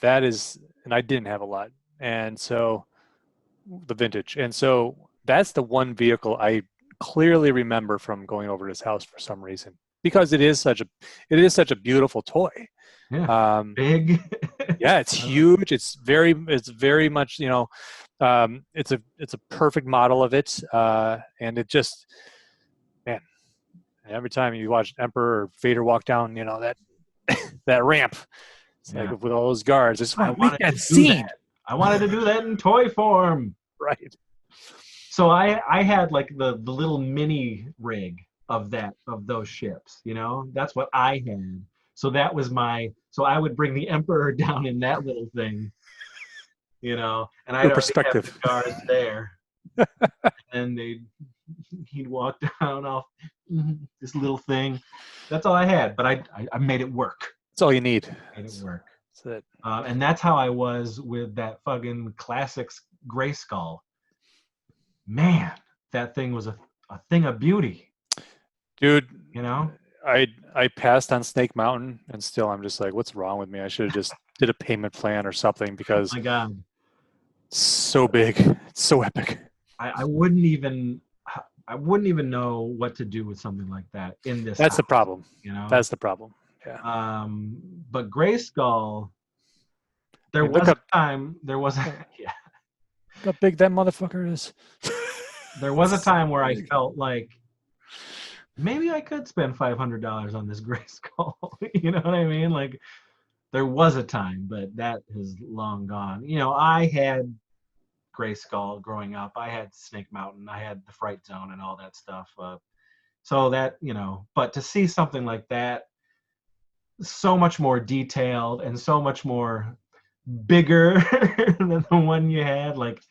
that is, and I didn't have a lot, and so the vintage, and so that's the one vehicle I clearly remember from going over to his house for some reason, because it is such a beautiful toy. Yeah. Big. Yeah, it's huge. It's very much, it's a perfect model of it, and it just, man. Every time you watch Emperor or Vader walk down, that that ramp, it's like with all those guards. I wanted that scene. I wanted to do that in toy form. Right. So I had like the little mini rig of those ships. That's what I had. So that was so I would bring the Emperor down in that little thing. And I'd already have the guards there, and he'd walk down off this little thing. That's all I had, but I made it work. That's all you need. Made it work. That's it. And that's how I was with that fucking classics Gray Skull. Man, that thing was a thing of beauty. Dude, I passed on Snake Mountain, and still I'm just like, what's wrong with me? I should have just did a payment plan or something, because oh my God, it's so big. It's so epic. I wouldn't even know what to do with something like that in this. That's house, the problem. That's the problem. Yeah. But Gray Skull, there was a time. Yeah. Look how big that motherfucker is. There was a time where I felt like maybe I could spend $500 on this Gray Skull. You know what I mean? Like, there was a time, but that has long gone. I had Gray Skull growing up. I had Snake Mountain. I had the Fright Zone and all that stuff. So that, but to see something like that, so much more detailed and so much more bigger than the one you had, like,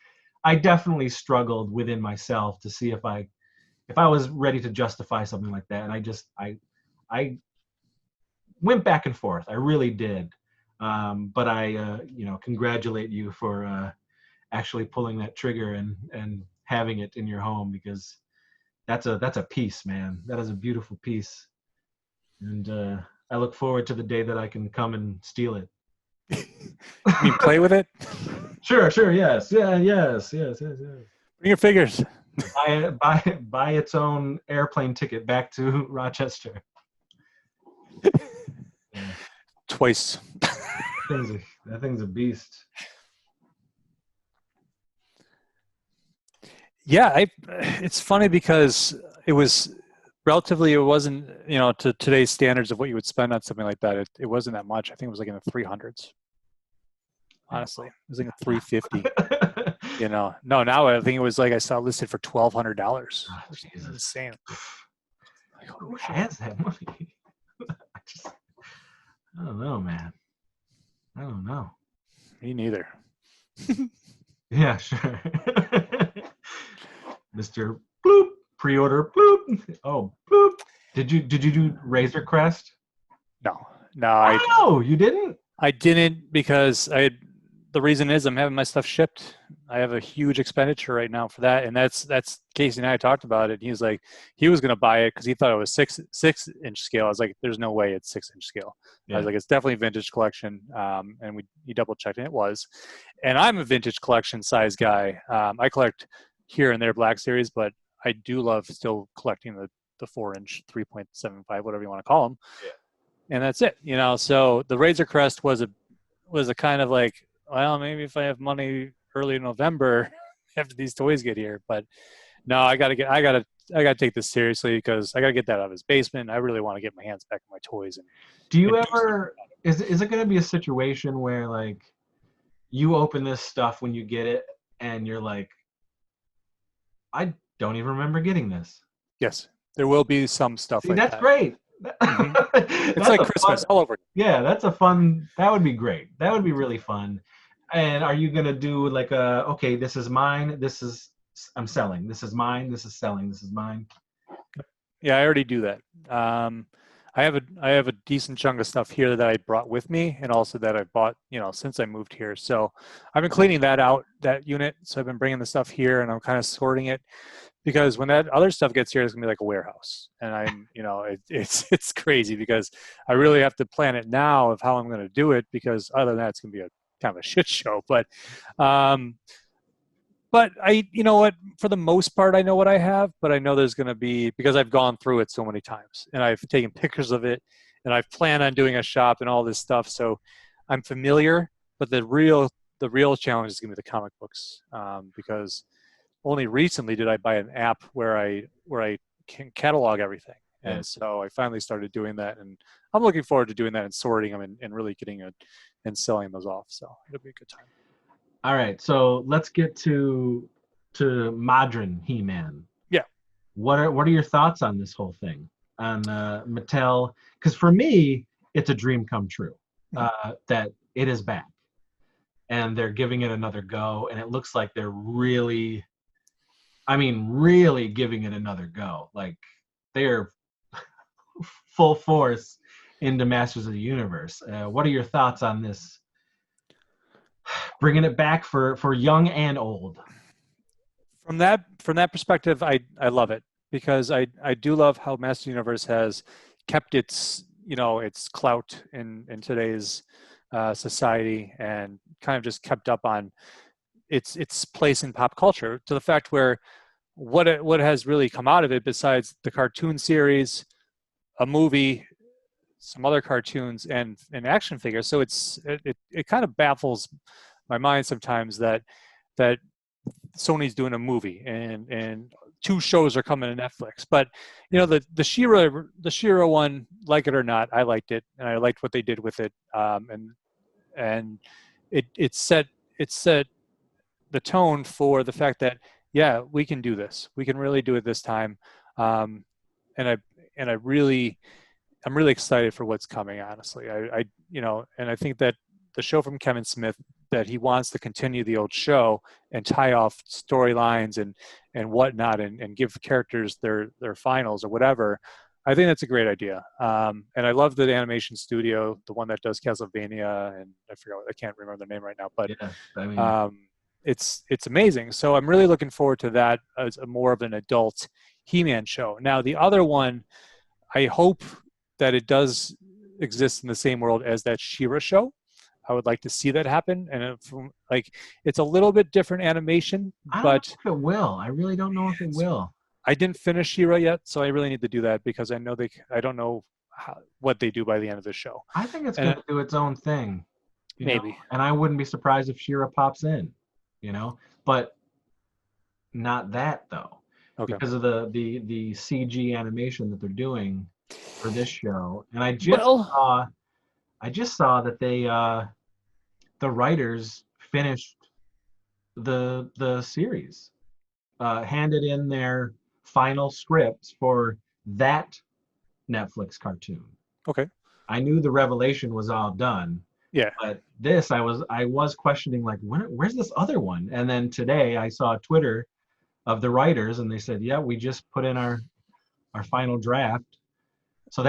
I definitely struggled within myself to see if I was ready to justify something like that. And I went back and forth. I really did. But I congratulate you for actually pulling that trigger and having it in your home, because that's a piece, man. That is a beautiful piece. And I look forward to the day that I can come and steal it. You mean play with it? Sure, yes. Yes. Bring your figures. Buy its own airplane ticket back to Rochester. Yeah. Twice. That thing's a beast. Yeah, it's funny because it wasn't, to today's standards of what you would spend on something like that. It wasn't that much. I think it was like in the 300s. Honestly, it was like a 350. No, now I think it was like I saw it listed for $1,200. Oh, it's insane. Like, who has that money? I don't know, man. I don't know. Me neither. Yeah, sure. Mr. Bloop, pre-order bloop. Oh, bloop. Did you do Razor Crest? No. Oh, you didn't? I didn't, because the reason is I'm having my stuff shipped. I have a huge expenditure right now for that, and that's Casey and I talked about it. He was like, he was going to buy it because he thought it was 6-inch scale. I was like, there's no way it's 6-inch scale. Yeah. I was like, it's definitely vintage collection, and he double checked, and it was. And I'm a vintage collection size guy. I collect here and there Black Series, but I do love still collecting the 4-inch, 3.75, whatever you want to call them. Yeah. And that's it, So the Razor Crest was a kind of like, well, maybe if I have money early November after these toys get here, but no, I gotta take this seriously, because I gotta get that out of his basement. I really want to get my hands back on my toys. Do you ever? Is it going to be a situation where, like, you open this stuff when you get it and you're like, I don't even remember getting this? Yes, there will be some stuff. See, like that's that. Great. Mm-hmm. It's like Christmas all over. Yeah, that's a fun. That would be great. That would be really fun. And are you gonna do like okay, this is mine, this is I'm selling. This is mine. This is selling. This is mine. Yeah, I already do that. I have a decent chunk of stuff here that I brought with me, and also that I bought, since I moved here. So I've been cleaning that out, that unit. So I've been bringing the stuff here, and I'm kind of sorting it, because when that other stuff gets here, it's gonna be like a warehouse, and it's crazy, because I really have to plan it now of how I'm gonna do it, because other than that, it's gonna be a kind of a shit show. But you know what, for the most part, I know what I have, but I know there's going to be, because I've gone through it so many times and I've taken pictures of it and I've planned on doing a shop and all this stuff. So I'm familiar, but the real challenge is going to be the comic books, because only recently did I buy an app where I can catalog everything. Yeah. And so I finally started doing that, and I'm looking forward to doing that and sorting them and really getting it and selling those off. So it'll be a good time. All right, so let's get to modern He-Man. Yeah. What are your thoughts on this whole thing, on Mattel? Because for me, it's a dream come true that it is back, and they're giving it another go, and it looks like they're really giving it another go. Like, they're full force into Masters of the Universe. What are your thoughts on this? Bringing it back for young and old. From that perspective, I love it, because I do love how Master Universe has kept its clout in today's society, and kind of just kept up on its place in pop culture, to the fact where what has really come out of it, besides the cartoon series, a movie, some other cartoons, and action figures. So it kind of baffles my mind sometimes that Sony's doing a movie and 2 shows are coming to Netflix. But the She-Ra one, like it or not, I liked it, and I liked what they did with it. And it set the tone for the fact that, yeah, we can do this. We can really do it this time. And I'm really excited for what's coming, honestly. And I think that the show from Kevin Smith, that he wants to continue the old show and tie off storylines and whatnot, and give characters their finals or whatever. I think that's a great idea. And I love the animation studio, the one that does Castlevania, and I can't remember the name right now, but yeah, it's amazing. So I'm really looking forward to that as more of an adult He-Man show. Now, the other one, I hope that it does exist in the same world as that She-Ra show. I would like to see that happen, and it's a little bit different animation, I don't but know if it will. I really don't know if it will. I didn't finish She-Ra yet, so I really need to do that, because I don't know what they do by the end of the show. I think it's going to do its own thing. Maybe. And I wouldn't be surprised if She-Ra pops in, but not that though. Okay. Because of the CG animation that they're doing for this show. And I just saw that they the writers finished the series, handed in their final scripts for that Netflix cartoon. Okay. I knew the Revelation was all done. Yeah. But this, I was questioning, like, where's this other one? And then today I saw a Twitter of the writers, and they said, yeah, we just put in our final draft. So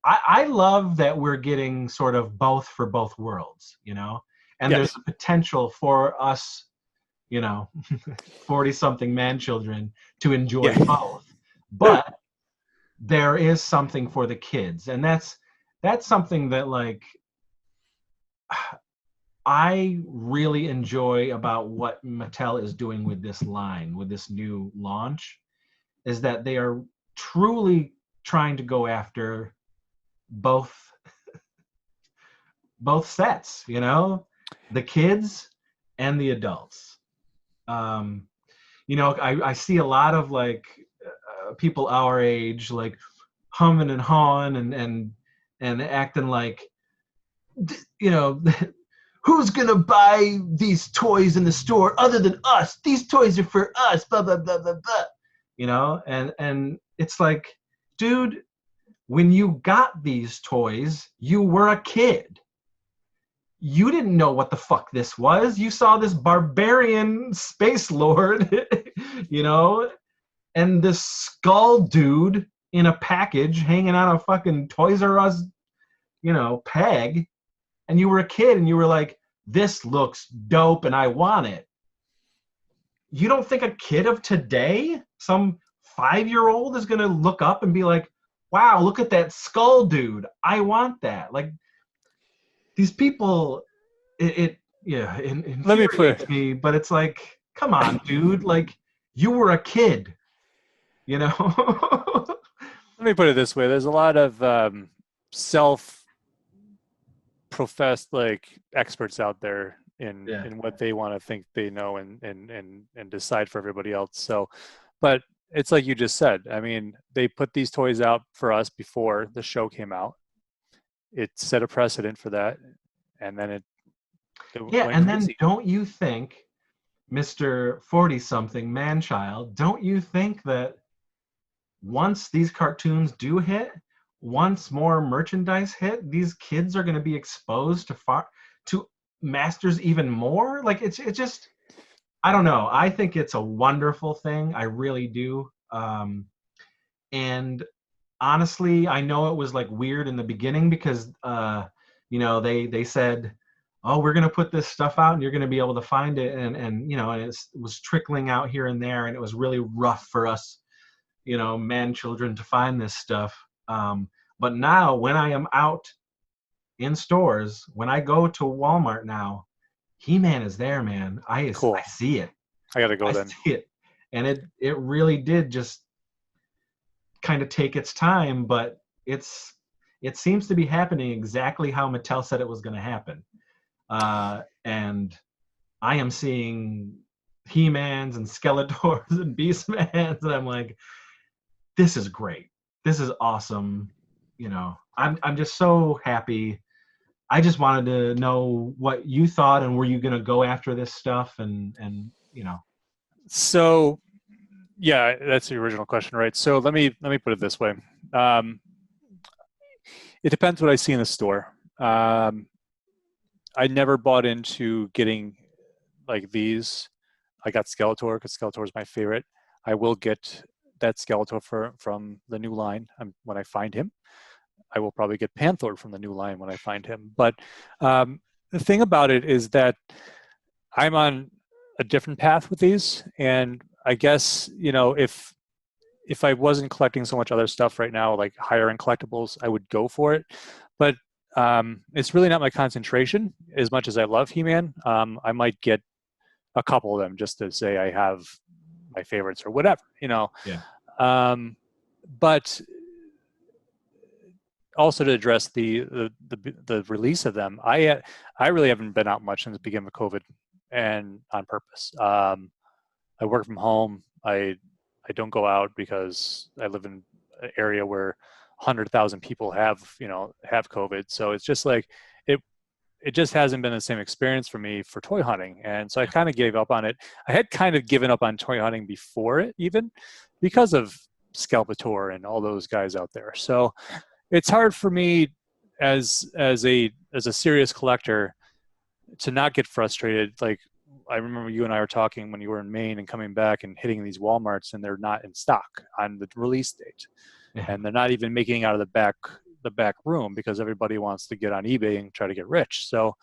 I love that we're getting sort of both for both worlds, and there's a potential for us, 40-something man-children to enjoy both. But there is something for the kids, and that's something that, like, I really enjoy about what Mattel is doing with this line, with this new launch, is that they are truly trying to go after both sets, the kids and the adults. I see a lot of people our age, like, humming and hawing and acting like, who's gonna buy these toys in the store other than us? These toys are for us, blah blah blah blah blah. And it's like, dude, when you got these toys, you were a kid. You didn't know what the fuck this was. You saw this barbarian space lord you know, and this skull dude in a package hanging on a fucking Toys R Us, you know, peg, and you were a kid and you were like, this looks dope and I want it. You don't think a kid of today, some 5-year-old, is gonna look up and be like, wow, look at that skull dude, I want that. Like, these people, it Let me put infuriates me, but it's like, come on, dude, like, you were a kid, you know. let me put it this way: there's a lot of self-professed like experts out there in what they want to think they know and decide for everybody else. So, but it's like you just said. I mean, they put these toys out for us before the show came out. It set a precedent for that, and then it Yeah, went and crazy. then don't you think, Mr. 40-something man-child, don't you think that once these cartoons do hit, once more merchandise hit, these kids are going to be exposed to Masters even more? Like, it's just, I don't know. I think it's a wonderful thing. I really do. And honestly, I know it was like weird in the beginning because you know, they said, oh, we're going to put this stuff out and you're going to be able to find it, and you know, and it was trickling out here and there, and it was really rough for us, you know, man children, to find this stuff. But now when I am out in stores, when I go to Walmart now, He-Man is there, man. Cool. I see it. I gotta go I then. see it. And it really did just kind of take its time, but it seems to be happening exactly how Mattel said it was going to happen. And I am seeing He-Mans and Skeletors and Beastmans, and I'm like, this is great. This is awesome. You know, I'm just so happy. I just wanted to know what you thought, and were you going to go after this stuff, and you know. So, yeah, that's the original question, right? So let me put it this way. It depends what I see in the store. I never bought into getting like these. I got Skeletor because Skeletor is my favorite. I will get that Skeletor from the new line when I find him. I will probably get Panther from the new line when I find him. But the thing about it is that I'm on a different path with these, and I guess, you know, if I wasn't collecting so much other stuff right now, like higher end collectibles, I would go for it. But it's really not my concentration as much as I love He-Man. I might get a couple of them just to say I have my favorites or whatever, you know. Yeah. But also to address the release of them, I really haven't been out much since the beginning of COVID, and on purpose. I work from home. I don't go out because I live in an area where 100,000 people have COVID. So it's just like it just hasn't been the same experience for me for toy hunting. And so I kind of gave up on it. I had kind of given up on toy hunting before it, even because of Skeletor and all those guys out there. So it's hard for me as a serious collector to not get frustrated. Like, I remember you and I were talking when you were in Maine and coming back and hitting these Walmarts, and they're not in stock on the release date. Yeah. And they're not even making it out of the back room because everybody wants to get on eBay and try to get rich. So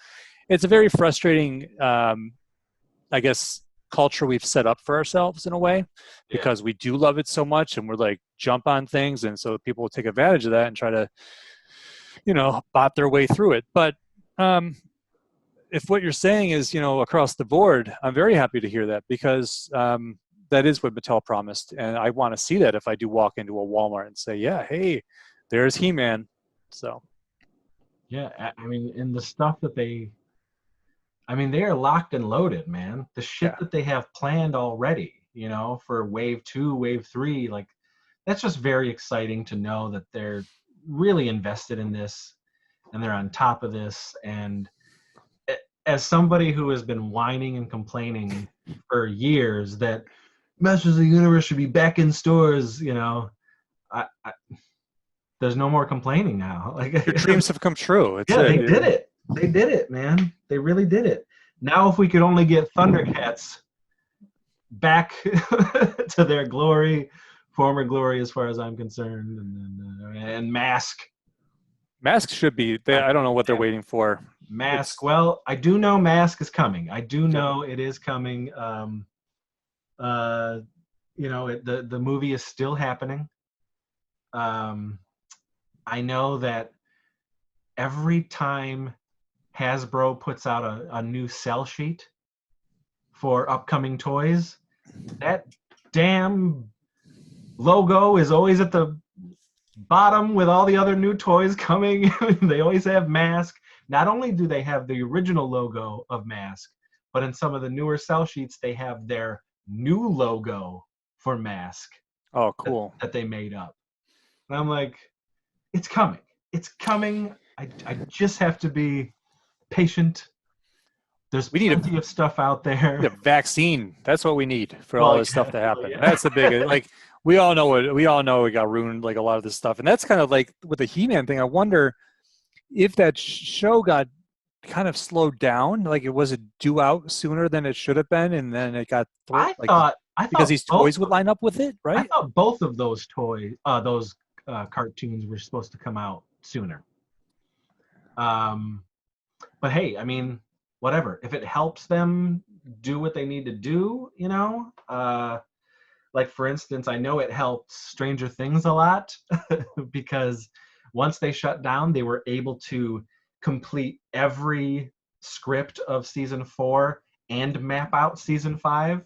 it's a very frustrating, I guess, culture we've set up for ourselves in a way, because we do love it so much, and we're like jump on things, and so people will take advantage of that and try to, you know, bot their way through it. But if what you're saying is, you know, across the board, I'm very happy to hear that, because that is what Mattel promised, and I want to see that if I do walk into a Walmart and say, yeah, hey, there's He-Man. So yeah, I mean, in the stuff that they are locked and loaded, man. The shit that they have planned already, you know, for wave 2, wave 3, like, that's just very exciting to know that they're really invested in this and they're on top of this. And as somebody who has been whining and complaining for years that Masters of the Universe should be back in stores, you know, I there's no more complaining now. Like, your dreams have come true. They did it. They did it, man. They really did it. Now, if we could only get Thundercats, back to their glory, former glory, as far as I'm concerned, and Mask. Mask should be. I don't know what they're waiting for. Mask. Well, I do know Mask is coming. I do Yep. know it is coming. The movie is still happening. I know that every time Hasbro puts out a new sell sheet for upcoming toys, that damn logo is always at the bottom with all the other new toys coming. They always have Mask. Not only do they have the original logo of Mask, but in some of the newer sell sheets, they have their new logo for Mask. Oh, cool. That they made up. And I'm like, it's coming. It's coming. I just have to be patient. There's plenty of stuff out there. A vaccine. That's what we need for all this stuff to happen. Yeah. That's the big, like, we all know it got ruined, like a lot of this stuff. And that's kind of like with the He-Man thing. I wonder if that show got kind of slowed down, like it was due out sooner than it should have been, and then it got I thought because these toys would line up with it, right? I thought both of those cartoons were supposed to come out sooner. But hey, I mean, whatever. If it helps them do what they need to do, like for instance, I know it helped Stranger Things a lot because once they shut down, they were able to complete every script of season 4 and map out season 5.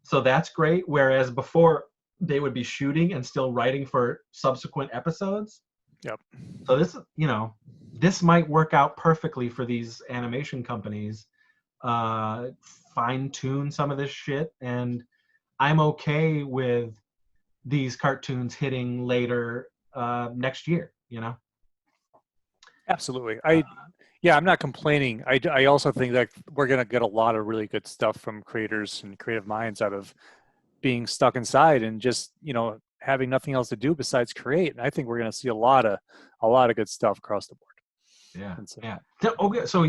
So that's great. Whereas before they would be shooting and still writing for subsequent episodes. Yep. So this might work out perfectly for these animation companies. Fine tune some of this shit, and I'm okay with these cartoons hitting later next year. Absolutely. I'm not complaining. I also think that we're going to get a lot of really good stuff from creators and creative minds out of being stuck inside and just, having nothing else to do besides create. And I think we're going to see a lot of good stuff across the board. Yeah. Yeah. Okay. So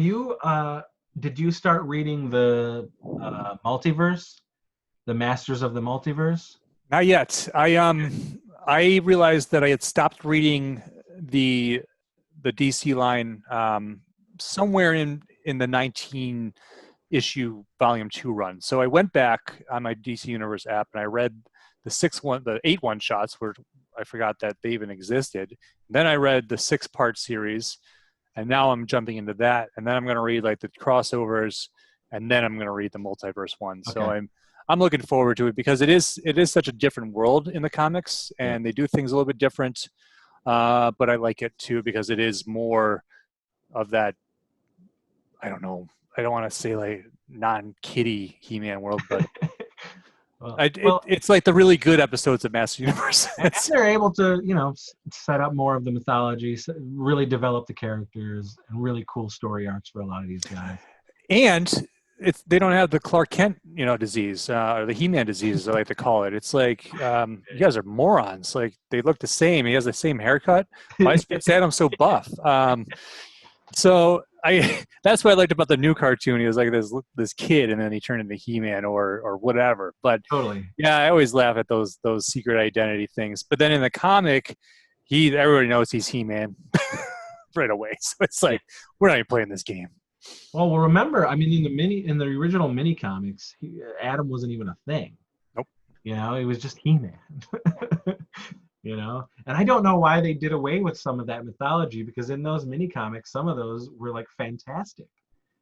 did you start reading the multiverse, the Masters of the Multiverse? Not yet. I realized that I had stopped reading the DC line somewhere in the 19 issue volume 2 run. So I went back on my DC Universe app and I read the 8 one-shots where I forgot that they even existed. Then I read the 6-part series, and now I'm jumping into that, and then I'm going to read like the crossovers, and then I'm going to read the multiverse one. Okay. So I'm looking forward to it because it is such a different world in the comics, and they do things a little bit different. But I like it too because it is more of that. I don't know. I don't want to say like non-kiddie He-Man world, but it's like the really good episodes of Master Universe. And they're able to, set up more of the mythology, really develop the characters, and really cool story arcs for a lot of these guys. And they don't have the Clark Kent, disease, or the He-Man disease, as I like to call it. It's like you guys are morons. Like they look the same. He has the same haircut. Why is Fitz Adams so buff? So that's what I liked about the new cartoon. He was like this kid, and then he turned into He-Man or whatever. But totally, yeah, I always laugh at those secret identity things. But then in the comic, everybody knows he's He-Man right away. So it's like we're not even playing this game. Well, remember, I mean, in the original mini comics, Adam wasn't even a thing. Nope. It was just He-Man. And I don't know why they did away with some of that mythology, because in those mini comics, some of those were like fantastic.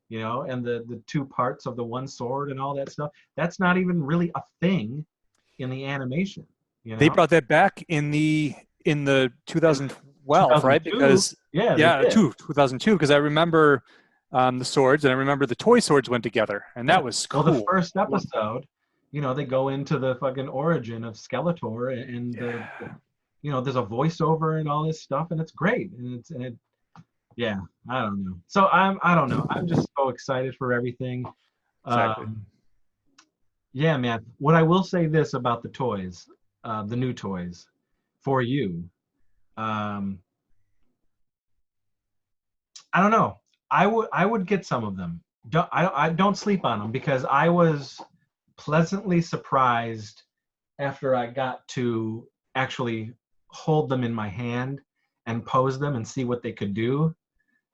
And the 2 parts of the one sword and all that stuff, that's not even really a thing in the animation. They brought that back in the 2012, right? Because 2002, because I remember the swords, and I remember the toy swords went together, and that was cool. Well, the first episode, they go into the fucking origin of Skeletor, and there's a voiceover and all this stuff, and it's great. I don't know. So I don't know. I'm just so excited for everything. Exactly. Yeah, man. What I will say this about the toys, the new toys, for you. I don't know. I would get some of them. I don't sleep on them, because I was pleasantly surprised after I got to actually hold them in my hand and pose them and see what they could do.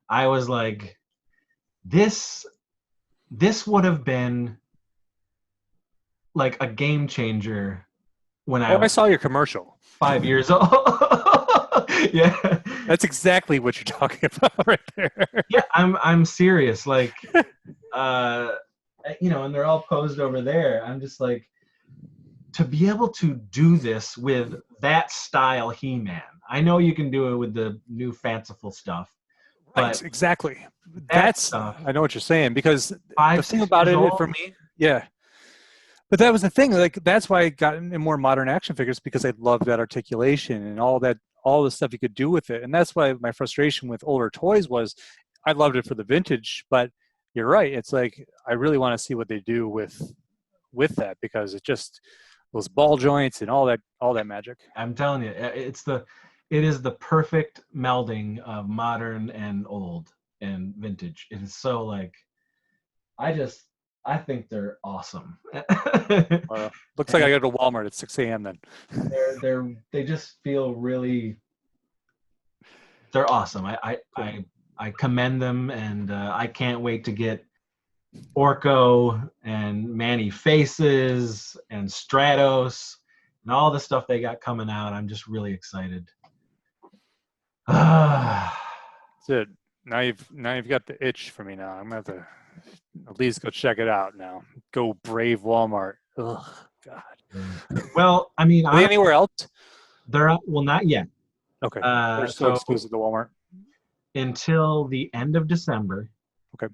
I was like, this would have been like a game changer when I I was saw your commercial. 5 years old. Yeah. That's exactly what you're talking about right there. Yeah, I'm serious. Like, and they're all posed over there. I'm just like, to be able to do this with that style He-Man. I know you can do it with the new fanciful stuff, Right, but exactly. that stuff. I know what you're saying, because the 5, thing 6 about years it old, for me, yeah. But that was the thing. Like, that's why I got into more modern action figures, because I loved that articulation and all the stuff you could do with it. And that's why my frustration with older toys was, I loved it for the vintage, but you're right. It's like, I really want to see what they do with that, because it just, those ball joints and all that magic. I'm telling you, it is the perfect melding of modern and old and vintage. It is so like, I think they're awesome. Looks like I go to Walmart at 6 a.m. then. They just feel really, they're awesome. I commend them, and I can't wait to get Orko and Manny Faces and Stratos and all the stuff they got coming out. I'm just really excited. That's it. Now you've got the itch for me now. I'm gonna have to at least go check it out now. Go brave Walmart. Ugh, God. Well, I mean, Are they anywhere else? They're not yet. Okay. They're still exclusive to Walmart until the end of December. Okay.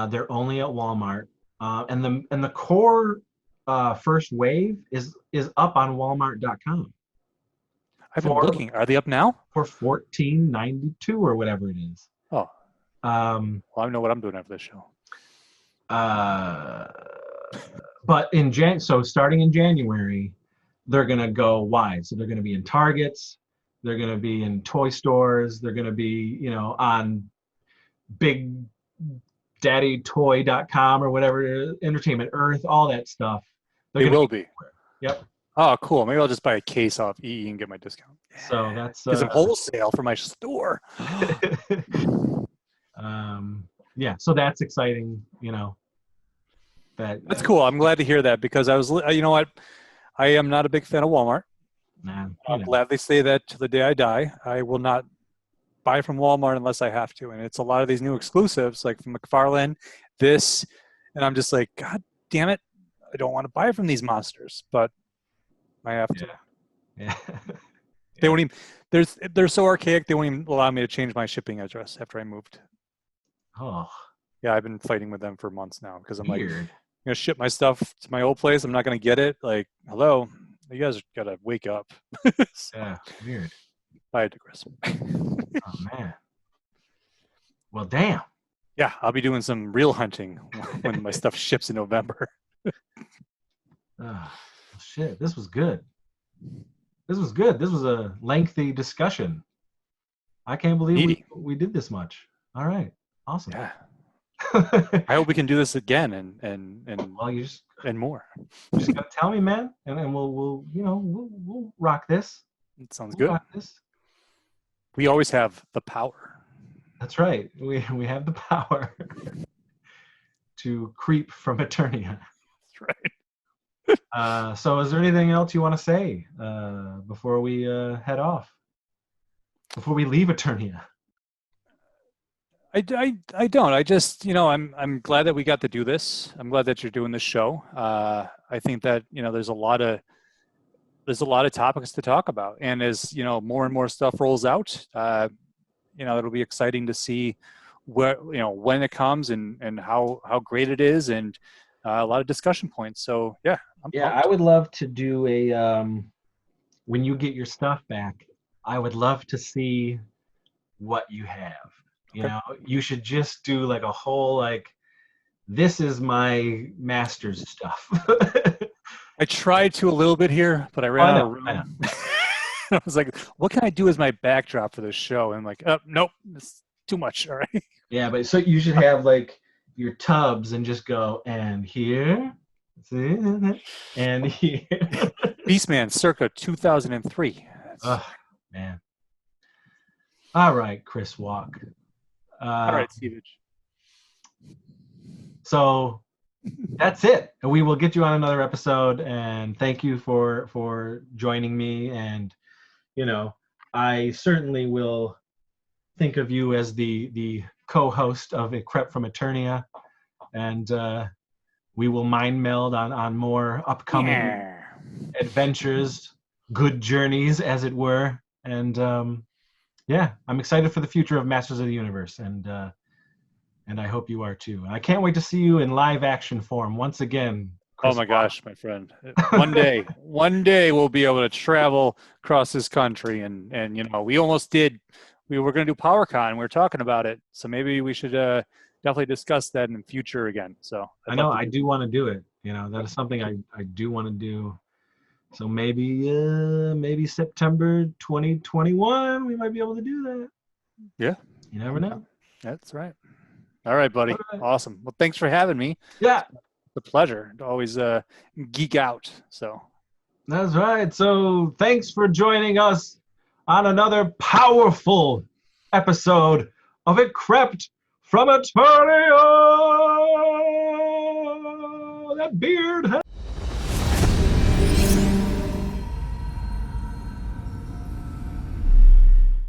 They're only at Walmart, and the core first wave is up on Walmart.com. I've been looking. Are they up now? For $14.92 or whatever it is. Oh. Well, I know what I'm doing after this show. But starting in January, they're gonna go wide. So they're gonna be in Targets, they're gonna be in toy stores, they're gonna be, on BigDaddyToy.com or whatever, Entertainment Earth, all that stuff. They will be. Yep. Oh, cool. Maybe I'll just buy a case off EE and get my discount. So that's get some wholesale for my store. Yeah, so that's exciting. That's cool. I'm glad to hear that, because I was, you know what, I am not a big fan of Walmart. I'll gladly say that to the day I die. I will not buy from Walmart unless I have to. And it's a lot of these new exclusives, like from McFarlane, and I'm just like, God damn it, I don't want to buy from these monsters, but I have to. Yeah. They won't even, they're so archaic, they won't even allow me to change my shipping address after I moved. Oh. Yeah, I've been fighting with them for months now, because I'm Weird. like, I'm gonna ship my stuff to my old place. I'm not gonna get it. Like, hello, you guys gotta wake up. Yeah, weird. I digress. Oh man. Well, damn. Yeah, I'll be doing some real hunting when my stuff ships in November. Oh, shit, this was good. This was a lengthy discussion. I can't believe we did this much. All right, awesome. Yeah. I hope we can do this again and well, and more. You just gotta tell me, man, and we'll rock this. It sounds good. Rock this. We always have the power. That's right. We have the power to creep from Eternia. That's right. So is there anything else you want to say before we head off? Before we leave Eternia? I don't. I just, I'm glad that we got to do this. I'm glad that you're doing this show. I think that, there's a lot of topics to talk about. And as, more and more stuff rolls out, it'll be exciting to see when it comes and how great it is, and a lot of discussion points. So yeah. I would love to do a, when you get your stuff back, I would love to see what you have. You should just do like a whole, this is my master's stuff. I tried to a little bit here, but I ran out of room. I was like, what can I do as my backdrop for this show? And I'm like, oh, nope, it's too much. All right. Yeah, but so you should have your tubs and just go, and here, And he, Beastman, circa 2003. oh man. All right, Chris Walk. All right, Seavage. So that's it. We will get you on another episode, and thank you for joining me. And I certainly will think of you as the co-host of A Crept from Eternia, and we will mind meld on more upcoming adventures, good journeys, as it were. And I'm excited for the future of Masters of the Universe, and I hope you are too. I can't wait to see you in live action form once again. Chris Oh my Walk. gosh, my friend! One day we'll be able to travel across this country, and we almost did. We were going to do PowerCon. We were talking about it, so maybe we should definitely discuss that in the future again. So I know I do want to do it. That is something I do want to do. So maybe September 2021 we might be able to do that. Yeah. You never know. That's right. All right, buddy. All right. Awesome. Well, thanks for having me. Yeah. It's a pleasure to always geek out. So That's right. So thanks for joining us on another powerful episode of It Crept from Eternia. That beard